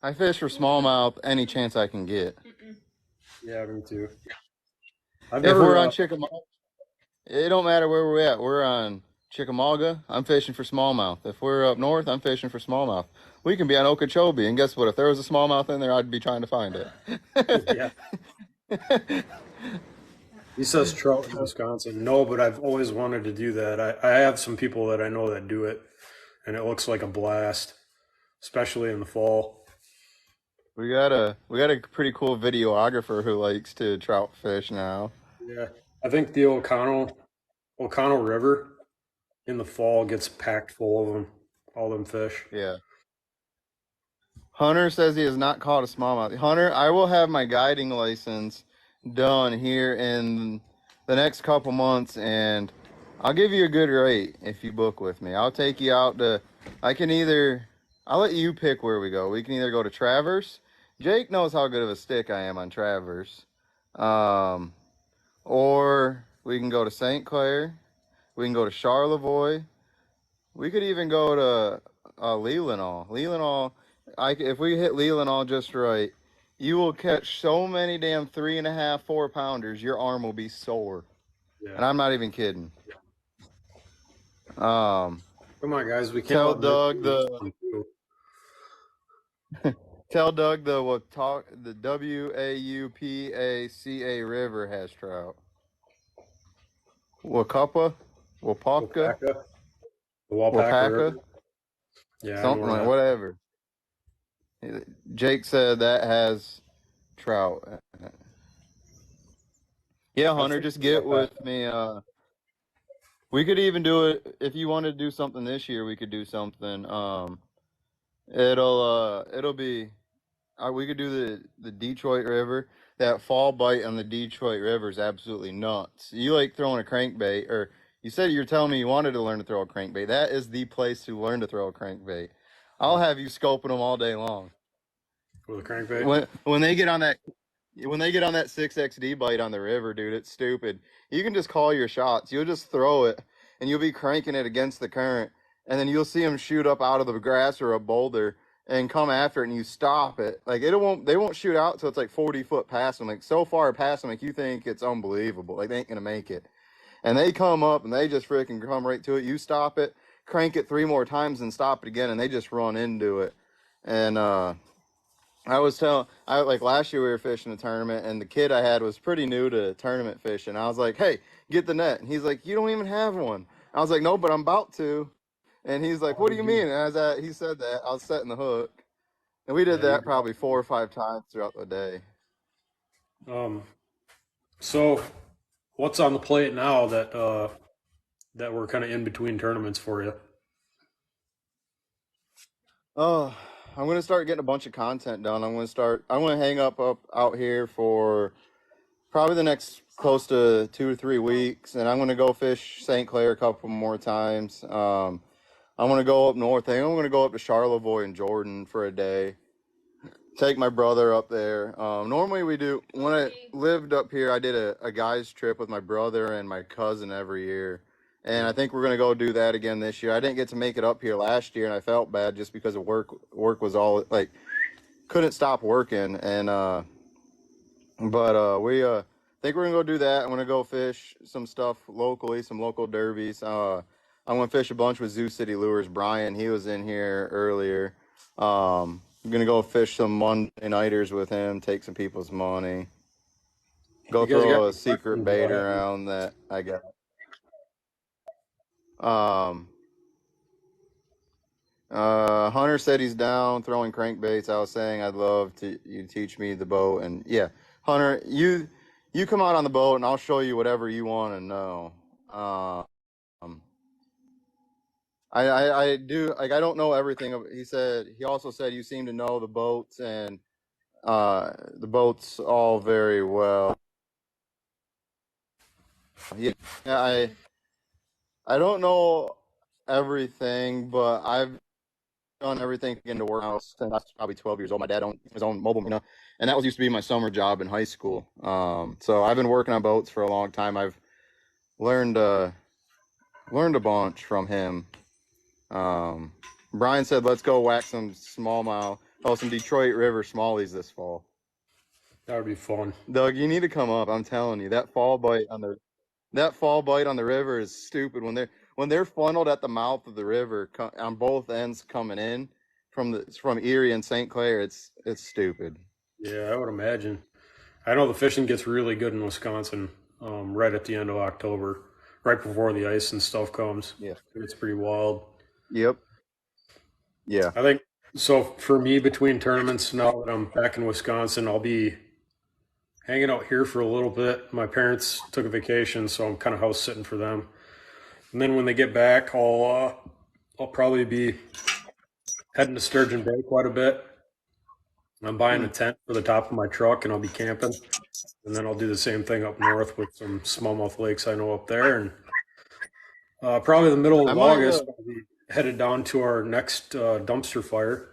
I fish for smallmouth any chance I can get. Yeah, me too. If we're on Chickamauga, it don't matter where we're at. We're on Chickamauga, I'm fishing for smallmouth. If we're up north, I'm fishing for smallmouth. We can be on Okeechobee, and guess what? If there was a smallmouth in there, I'd be trying to find it. Yeah. He says trout in Wisconsin. No, but I've always wanted to do that. I have some people that I know that do it, and it looks like a blast, especially in the fall. We got a pretty cool videographer who likes to trout fish now. Yeah, I think the O'Connell River in the fall gets packed full of them, all them fish. Yeah. Hunter says he has not caught a smallmouth. Hunter, I will have my guiding license done here in the next couple months, and I'll give you a good rate if you book with me. I'll take you out to. I'll let you pick where we go. We can either go to Traverse. Jake knows how good of a stick I am on Traverse. Or we can go to St. Clair. We can go to Charlevoix. We could even go to Leelanau. Leelanau, if we hit Leelanau just right, you will catch so many damn 3.5, 4 pounders, your arm will be sore. Yeah. And I'm not even kidding. Come on, guys. We can't Tell let Doug tell Doug the Waupaca River has trout. Waupaca? Waupaca. The Waupaca River. Yeah, Something like whatever. Jake said that has trout. Yeah, Hunter, just get with me. We could even do it if you want to do something this year. We could do something. It'll be. We could do the Detroit River. That fall bite on the Detroit River is absolutely nuts. You like throwing a crankbait, or you said you're telling me you wanted to learn to throw a crankbait. That is the place to learn to throw a crankbait. I'll have you scoping them all day long. With a crankbait? When they get on that 6XD bite on the river, dude, it's stupid. You can just call your shots. You'll just throw it, and you'll be cranking it against the current, and then you'll see them shoot up out of the grass or a boulder and come after it, and you stop it. Like they won't shoot out till it's like 40 foot past them. Like so far past them, like you think it's unbelievable. Like they ain't gonna make it, and they come up and they just freaking come right to it. You stop it, crank it 3 more times, and stop it again, and they just run into it, and like last year we were fishing a tournament, and the kid I had was pretty new to tournament fishing. I was like, hey, get the net. And he's like, you don't even have one. I was like, no, but I'm about to. And he's like, what do you mean? And he said that. I was setting the hook. And we did that probably 4 or 5 times throughout the day. So what's on the plate now that we're kind of in between tournaments for you? Oh, I'm going to start getting a bunch of content done. I'm going to hang up out here for probably the next close to 2 or 3 weeks. And I'm going to go fish St. Clair a couple more times. I'm going to go up north. I'm going to go up to Charlevoix and Jordan for a day. Take my brother up there. Normally when I lived up here, I did a guy's trip with my brother and my cousin every year. And I think we're going to go do that again this year. I didn't get to make it up here last year, and I felt bad just because of work was all, like, couldn't stop working. And, we think we're going to go do that. I'm going to go fish some stuff locally, some local derbies. I'm going to fish a bunch with Zoo City Lures. Brian, he was in here earlier. I'm going to go fish some Monday nighters with him, take some people's money. Go throw a secret bait around that I got. Hunter said he's down throwing crankbaits. I was saying I'd love you teach me the boat, and yeah, Hunter, you come out on the boat and I'll show you whatever you want to know. I do, like, I don't know everything. He also said you seem to know the boats and the boats all very well. Yeah, I don't know everything, but I've done everything into warehouse since I was probably 12 years old. My dad owned his own mobile, and that used to be my summer job in high school. So I've been working on boats for a long time. I've learned a bunch from him. Brian said, let's go whack some smallmouth, some Detroit River smallies this fall. That would be fun. Doug, you need to come up. I'm telling you, that fall bite on the river is stupid. When they're funneled at the mouth of the river on both ends coming in from Erie and St. Clair, it's stupid. Yeah, I would imagine. I know the fishing gets really good in Wisconsin right at the end of October, right before the ice and stuff comes. Yeah. It's pretty wild. Yep. Yeah. I think so. For me, between tournaments, now that I'm back in Wisconsin, I'll be hanging out here for a little bit. My parents took a vacation, so I'm kind of house sitting for them. And then when they get back, I'll probably be heading to Sturgeon Bay quite a bit. I'm buying a tent for the top of my truck, and I'll be camping. And then I'll do the same thing up north with some smallmouth lakes I know up there. And probably the middle of August, I'll be headed down to our next dumpster fire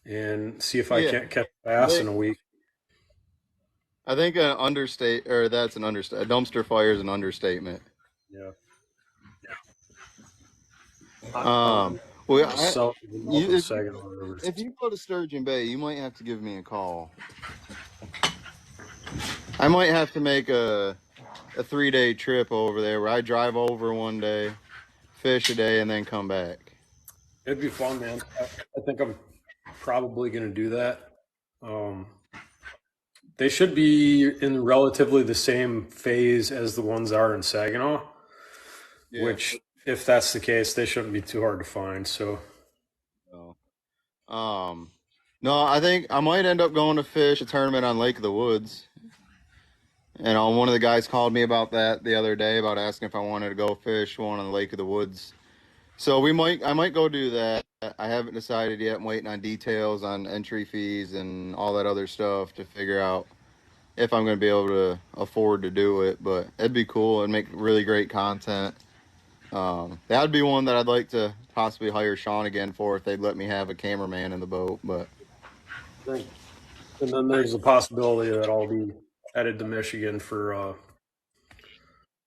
and see if I can't catch bass in a week. I think an understate, or that's an understatement. A dumpster fire is an understatement. Yeah. Well, South of the mouth of the Saginaw River. if you go to Sturgeon Bay, you might have to give me a call. I might have to make a 3-day trip over there where I drive over one day, fish a day, and then come back. It'd be fun, man. I think I'm probably going to do that. They should be in relatively the same phase as the ones are in Saginaw, which, if that's the case, they shouldn't be too hard to find. So, no, I think I might end up going to fish a tournament on Lake of the Woods. And one of the guys called me about that the other day, about asking if I wanted to go fish one on the Lake of the Woods. So I might go do that. I haven't decided yet. I'm waiting on details on entry fees and all that other stuff to figure out if I'm going to be able to afford to do it. But it'd be cool and make really great content. That'd be one that I'd like to possibly hire Sean again for if they'd let me have a cameraman in the boat. But and then there's a possibility that I'll be headed to Michigan for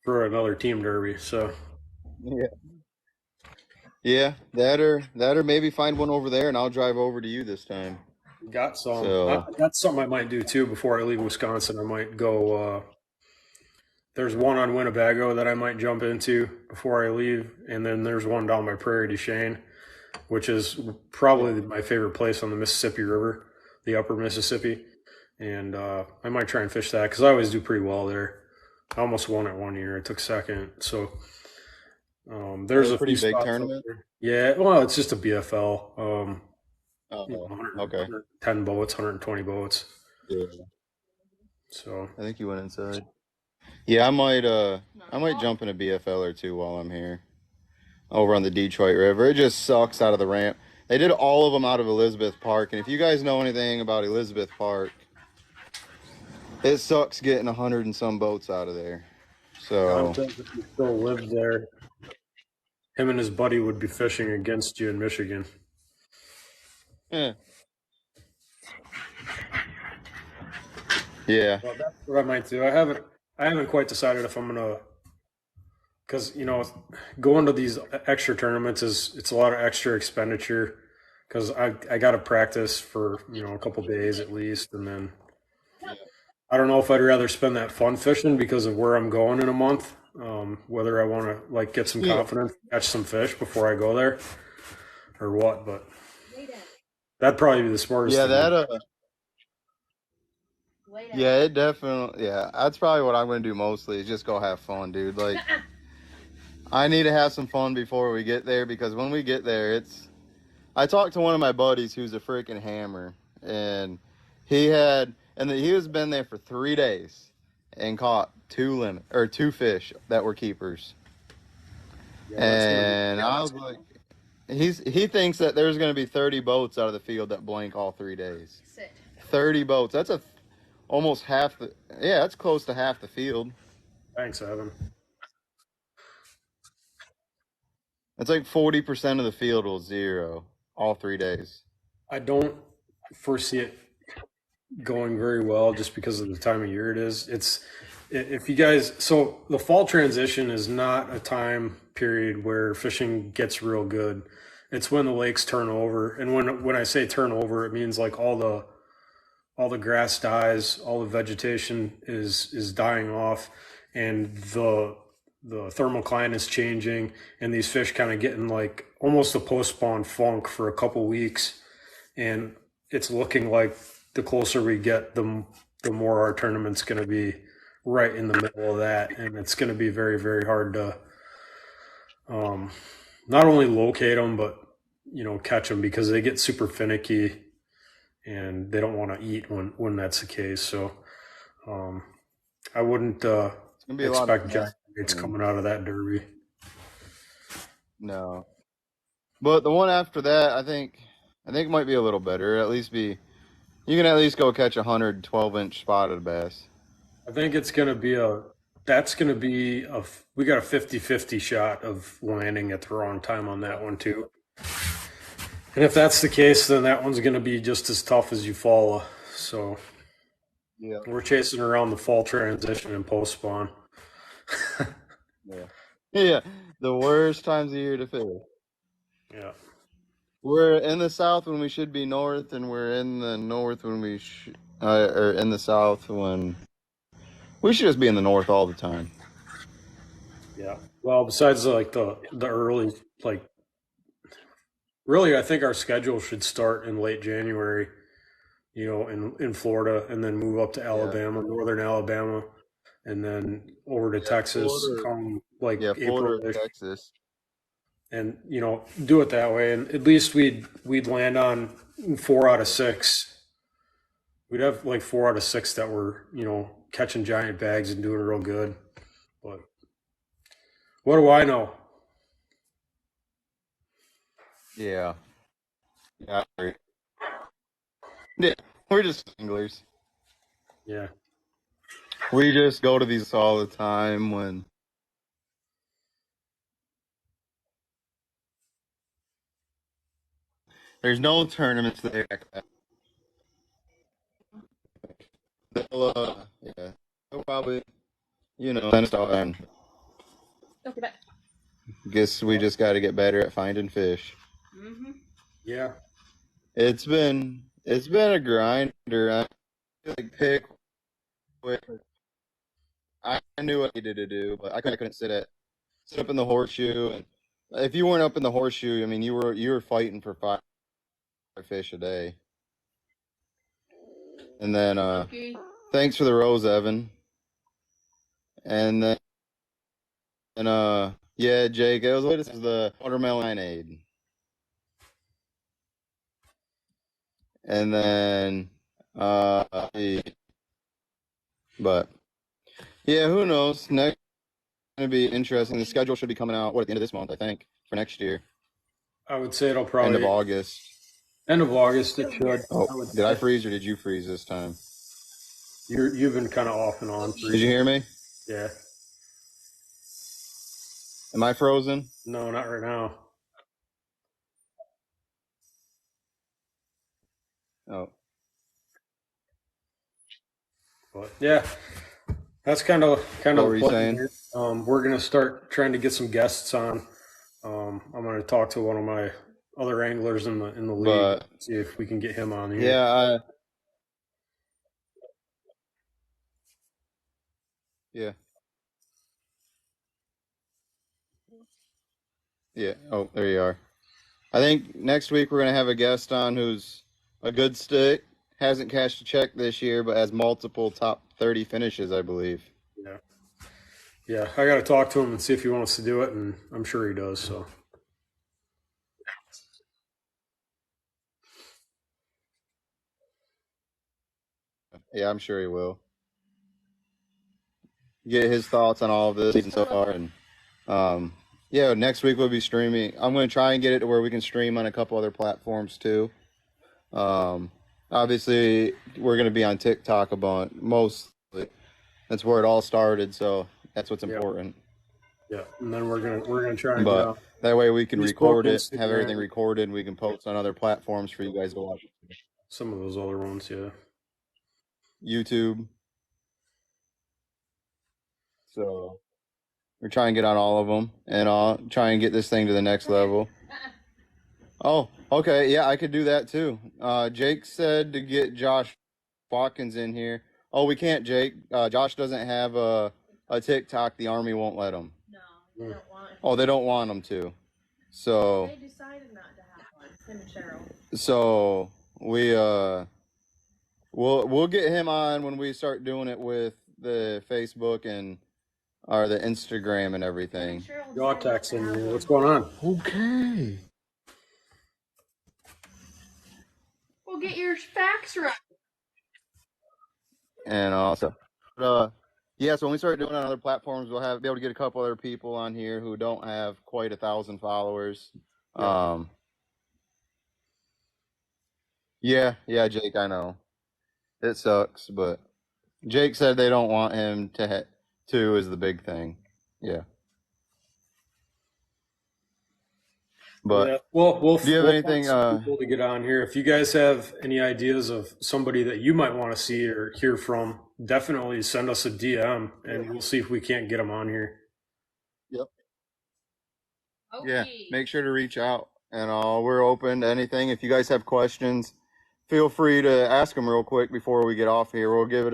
another team derby. So yeah, that or maybe find one over there, and I'll drive over to you this time. Got some. So, that's something I might do too before I leave Wisconsin. I might go. There's one on Winnebago that I might jump into before I leave, and then there's one down by Prairie du Chien, which is probably my favorite place on the Mississippi River, the Upper Mississippi. And I might try and fish that because I always do pretty well there. I almost won it one year. I took second. So there's a pretty few big spots tournament. Yeah, well, it's just a BFL. Okay. 110 boats, 120 boats. Yeah. So I think you went inside. Yeah, I might jump in a BFL or two while I'm here, over on the Detroit River. It just sucks out of the ramp. They did all of them out of Elizabeth Park, and if you guys know anything about Elizabeth Park, it sucks getting 100 and some boats out of there. So if he still lived there, him and his buddy would be fishing against you in Michigan. yeah. Yeah. Well, that's what I might do. I haven't quite decided if I'm gonna, because going to these extra tournaments it's a lot of extra expenditure, because I got to practice for a couple days at least, and then I don't know if I'd rather spend that fun fishing because of where I'm going in a month. Whether I want to get some confidence, catch some fish before I go there, or what. But that'd probably be the smartest. Yeah, yeah, it definitely. Yeah, that's probably what I'm going to do mostly, is just go have fun, dude. Like, I need to have some fun before we get there, because when we get there, I talked to one of my buddies who's a freaking hammer, and he has been there for 3 days and caught 2 fish that were keepers. Yeah, and I was like, he thinks that there's going to be 30 boats out of the field that blank all 3 days. 30 boats. That's almost half that's close to half the field. Thanks, Evan. It's like 40% of the field will zero all 3 days. I don't foresee it going very well just because of the time of year it is. If you guys, so the fall transition is not a time period where fishing gets real good. It's when the lakes turn over, and when I say turn over, it means like all the grass dies, all the vegetation is dying off, and the thermocline is changing, and these fish kind of getting like almost a post-spawn funk for a couple weeks, and it's looking like the closer we get, the more our tournament's going to be right in the middle of that, and it's going to be very, very hard to not only locate them but catch them, because they get super finicky and they don't want to eat when that's the case. So I wouldn't expect giant rates coming out of that derby. No, but the one after that, I think might be a little better. You can at least go catch 112-inch spotted bass. I think we got a 50-50 shot of landing at the wrong time on that one too. And if that's the case, then that one's going to be just as tough as Eufaula. So Yeah. We're chasing around the fall transition and post spawn. Yeah. Yeah. The worst times of year to fish. Yeah. We're in the south when we should be north, and we're in the north when we or in the south when we should just be in the north all the time. Yeah. Well, besides like the early, like really, I think our schedule should start in late January, you know, in Florida, and then move up to Alabama, northern Alabama, and then over to Texas Florida. come like Yeah, Florida, April-ish, Texas. and you know, do it that way, and at least we'd land on 4 out of 6. We'd have like 4 out of 6 that were, you know, catching giant bags and doing real good. But what do I know? Yeah. Yeah. I agree. Yeah. We're just anglers. Yeah. We just go to these all the time when there's no tournaments there. Yeah, they'll probably, send us out, and Okay, bye. guess we just got to get better at finding fish. Mm-hmm. Yeah. It's been a grinder. I feel like pick with. I knew what I needed to do, but I couldn't sit up in the horseshoe, and if you weren't up in the horseshoe, I mean, you were fighting for 5 fish a day. And then Okay. thanks for the rose, Evan. And then yeah, Jake, it was this is the watermelon aid. And then but yeah, who knows? Next gonna be interesting. The schedule should be coming out at the end of this month, I think, for next year. I would say it'll End probably of August. End of August. It should. Oh, did I freeze or did you freeze this time? You've been kind of off and on. Did you hear me? Yeah. Am I frozen? No, not right now. Oh. But yeah, that's kind of What were you saying? We're gonna start trying to get some guests on. I'm gonna talk to one of my other anglers in the league, But see if we can get him on here. yeah, yeah. Yeah. Oh, there you are. I think next week we're gonna have a guest on who's a good stick, hasn't cashed a check this year, but has multiple top 30 finishes, I believe. Yeah. Yeah, I got to talk to him and see if he wants to do it, and I'm sure he does. So. Yeah, I'm sure he will. Get his thoughts on all of this season so far, and yeah, next week we'll be streaming. I'm going to try and get it to where we can stream on a couple other platforms too. Obviously, we're going to be on TikTok mostly. That's where it all started, so that's what's important. Yeah, and then we're gonna try and But that way we can record it, Instagram, have everything recorded, and we can post on other platforms for you guys to watch. Some of those other ones, yeah. YouTube. So we're trying to get on all of them, and I'll try and get this thing to the next level. Oh, okay, yeah, I could do that too. Jake said to get Josh Watkins in here. Oh, we can't, Jake. Josh doesn't have a TikTok. The Army won't let him. No, they don't want it. Oh, they don't want him to. So They decided not to have one. Him and Cheryl. so we'll get him on when we start doing it with the Facebook and or the Instagram and everything. Jaw texting. What's going on? Okay. We'll get your facts right. And also, yeah. So when we start doing it on other platforms, we'll be able to get a couple other people on here who don't have quite 1,000 followers. Yeah, Jake. I know it sucks, but Jake said they don't want him to is the big thing. Yeah. But yeah, we'll do you have find anything? some people to get on here. If you guys have any ideas of somebody that you might want to see or hear from, definitely send us a DM, and we'll see if we can't get them on here. Yep. Okay. Yeah, make sure to reach out, and we're open to anything. If you guys have questions, feel free to ask them real quick before we get off here. We'll give it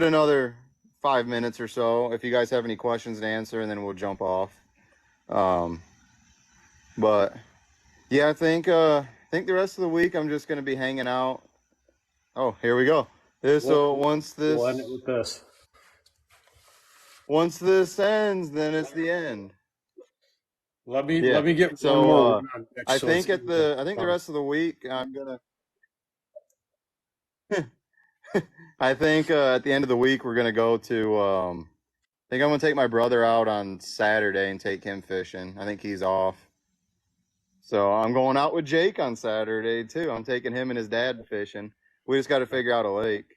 another 5 minutes or so if you guys have any questions to answer, and then we'll jump off. But yeah, I think the rest of the week I'm just gonna be hanging out. Oh, here we go. Once We'll end it with this. ends, then it's the end. Let me get So, one more. One on Mitch, I so think it's the rest of the week I'm gonna. I think at the end of the week we're gonna go to. I think I'm gonna take my brother out on Saturday and take him fishing. I think he's off. So I'm going out with Jake on Saturday too. I'm taking him and his dad fishing. We just got to figure out a lake.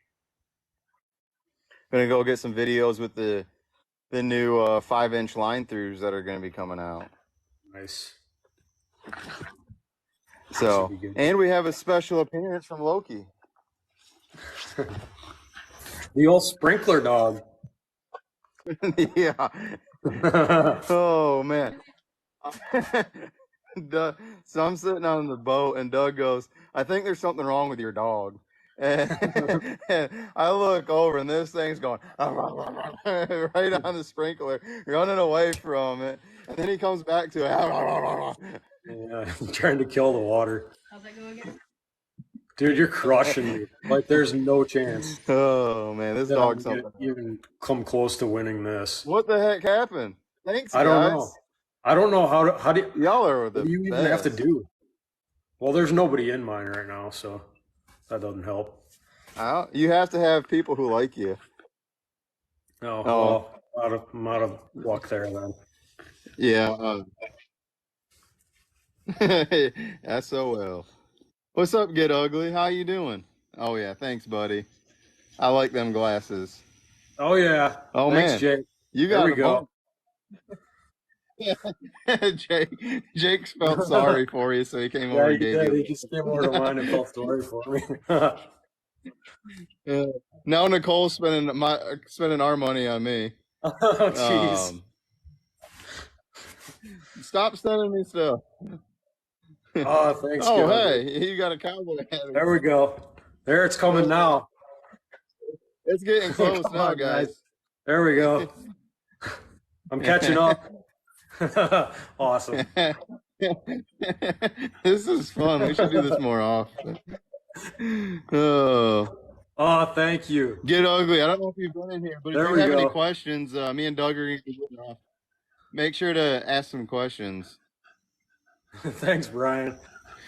Gonna go get some videos with the new 5-inch line throughs that are gonna be coming out. Nice. So, and we have a special appearance from Loki. The old sprinkler dog. Yeah. Oh man. So I'm sitting on the boat, and Doug goes, "I think there's something wrong with your dog." And I look over, and this thing's going right on the sprinkler, running away from it. And then he comes back to it. Yeah, trying to kill the water. How's that go again? Dude, you're crushing me. Like, there's no chance Oh man, this that dog's I'm gonna something. even come close to winning this. What the heck happened? Thanks, I don't guys. know. I don't know how do Y'all are the what do you even have to do? Well, there's nobody in mine right now, so that doesn't help. You have to have people who like you. No, Oh. well, I'm out of luck there then. Yeah. SOL. What's up, Get Ugly? How you doing? Oh yeah, thanks, buddy. I like them glasses. Oh yeah. Oh Thanks, man, Jake. you There got we a go. bump. Jake felt sorry for you, so he came over Yeah, and he gave did. you. He just came over to mine and felt sorry for me. Yeah. Now Nicole's spending our money on me. Oh jeez. Stop sending me stuff. Oh, thanks. Oh Gary. hey, you got a cowboy hat. There we go. There it's coming now. It's getting close Come now, on, guys. There we go. I'm catching up. Awesome. This is fun. We should do this more often. Oh, thank you. Get Ugly. I don't know if you've been in here, but There if you we have any go. questions, me and Doug are going to be getting off. Make sure to ask some questions. Thanks, Brian.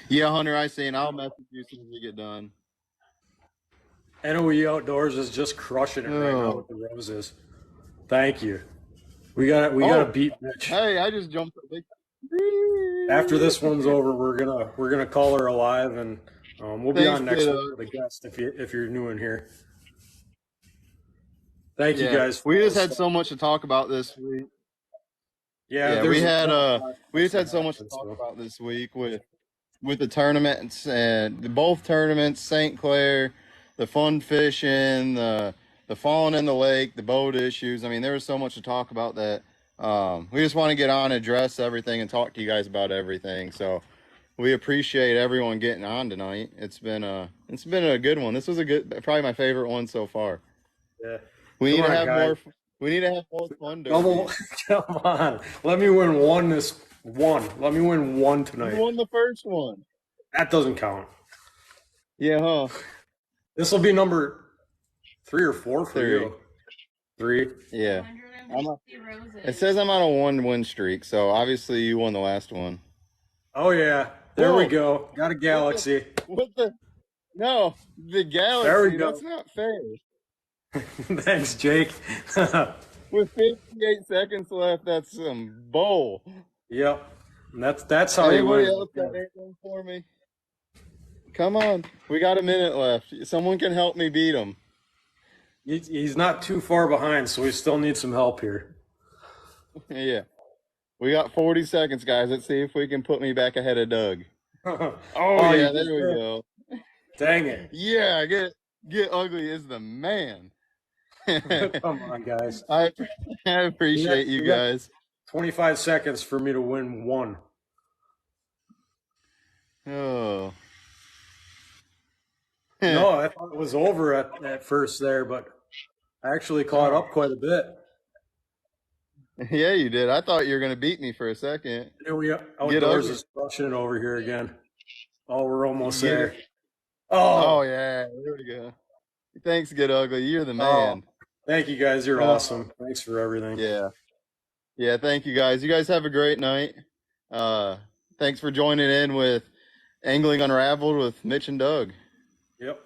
Yeah, Hunter, I see, and I'll message you as soon as we get done. NOE Outdoors is just crushing it right now Oh. with the roses. Thank you. We gotta beat Mitch. Hey, I just jumped. After this one's over, we're gonna call her alive, and we'll be Thanks, on next kiddo. week with a guest if you're new in here. Thank you Yeah, guys. we just had so much to talk about this week. Yeah, we there's just had so much to talk about this week with the tournaments and both tournaments, St. Clair, the fun fishing, the falling in the lake, the boat issues. I mean, there was so much to talk about that we just want to get on, address everything, and talk to you guys about everything. So we appreciate everyone getting on tonight. It's been a good one. This was probably my favorite one so far. Yeah. We need to have guys. We need to have more fun. Come on. Let me win one. Let me win one tonight. You won the first one. That doesn't count. Yeah, huh? This will be number 3 or 4 for you. 3. Yeah. 150 roses. It says I'm on a 1-win streak, so obviously you won the last one. Oh yeah. There Whoa. we go. Got a galaxy. No, the galaxy. There we go. That's not fair. Thanks, Jake. With 58 seconds left, that's some bull. Yep. That's how you Anybody win. else got anything for me? Come on, we got a minute left. Someone can help me beat him. He's not too far behind, so we still need some help here. Yeah. We got 40 seconds, guys. Let's see if we can put me back ahead of Doug. Oh, Yeah, you there we did. go. Dang it. Yeah, get ugly is the man. Come on, guys. I appreciate you We got guys. 25 seconds for me to win one. Oh. No, I thought it was over at first there, but I actually caught up quite a bit. Yeah, you did. I thought you were gonna beat me for a second. Here we are. Outdoors is crushing it over here again. Oh, we're almost there. Oh yeah, there we go. Thanks, Get Ugly. You're the man. Thank you guys. You're awesome. Thanks for everything. Yeah, thank you guys. You guys have a great night. Thanks for joining in with Angling Unraveled with Mitch and Doug. Yep.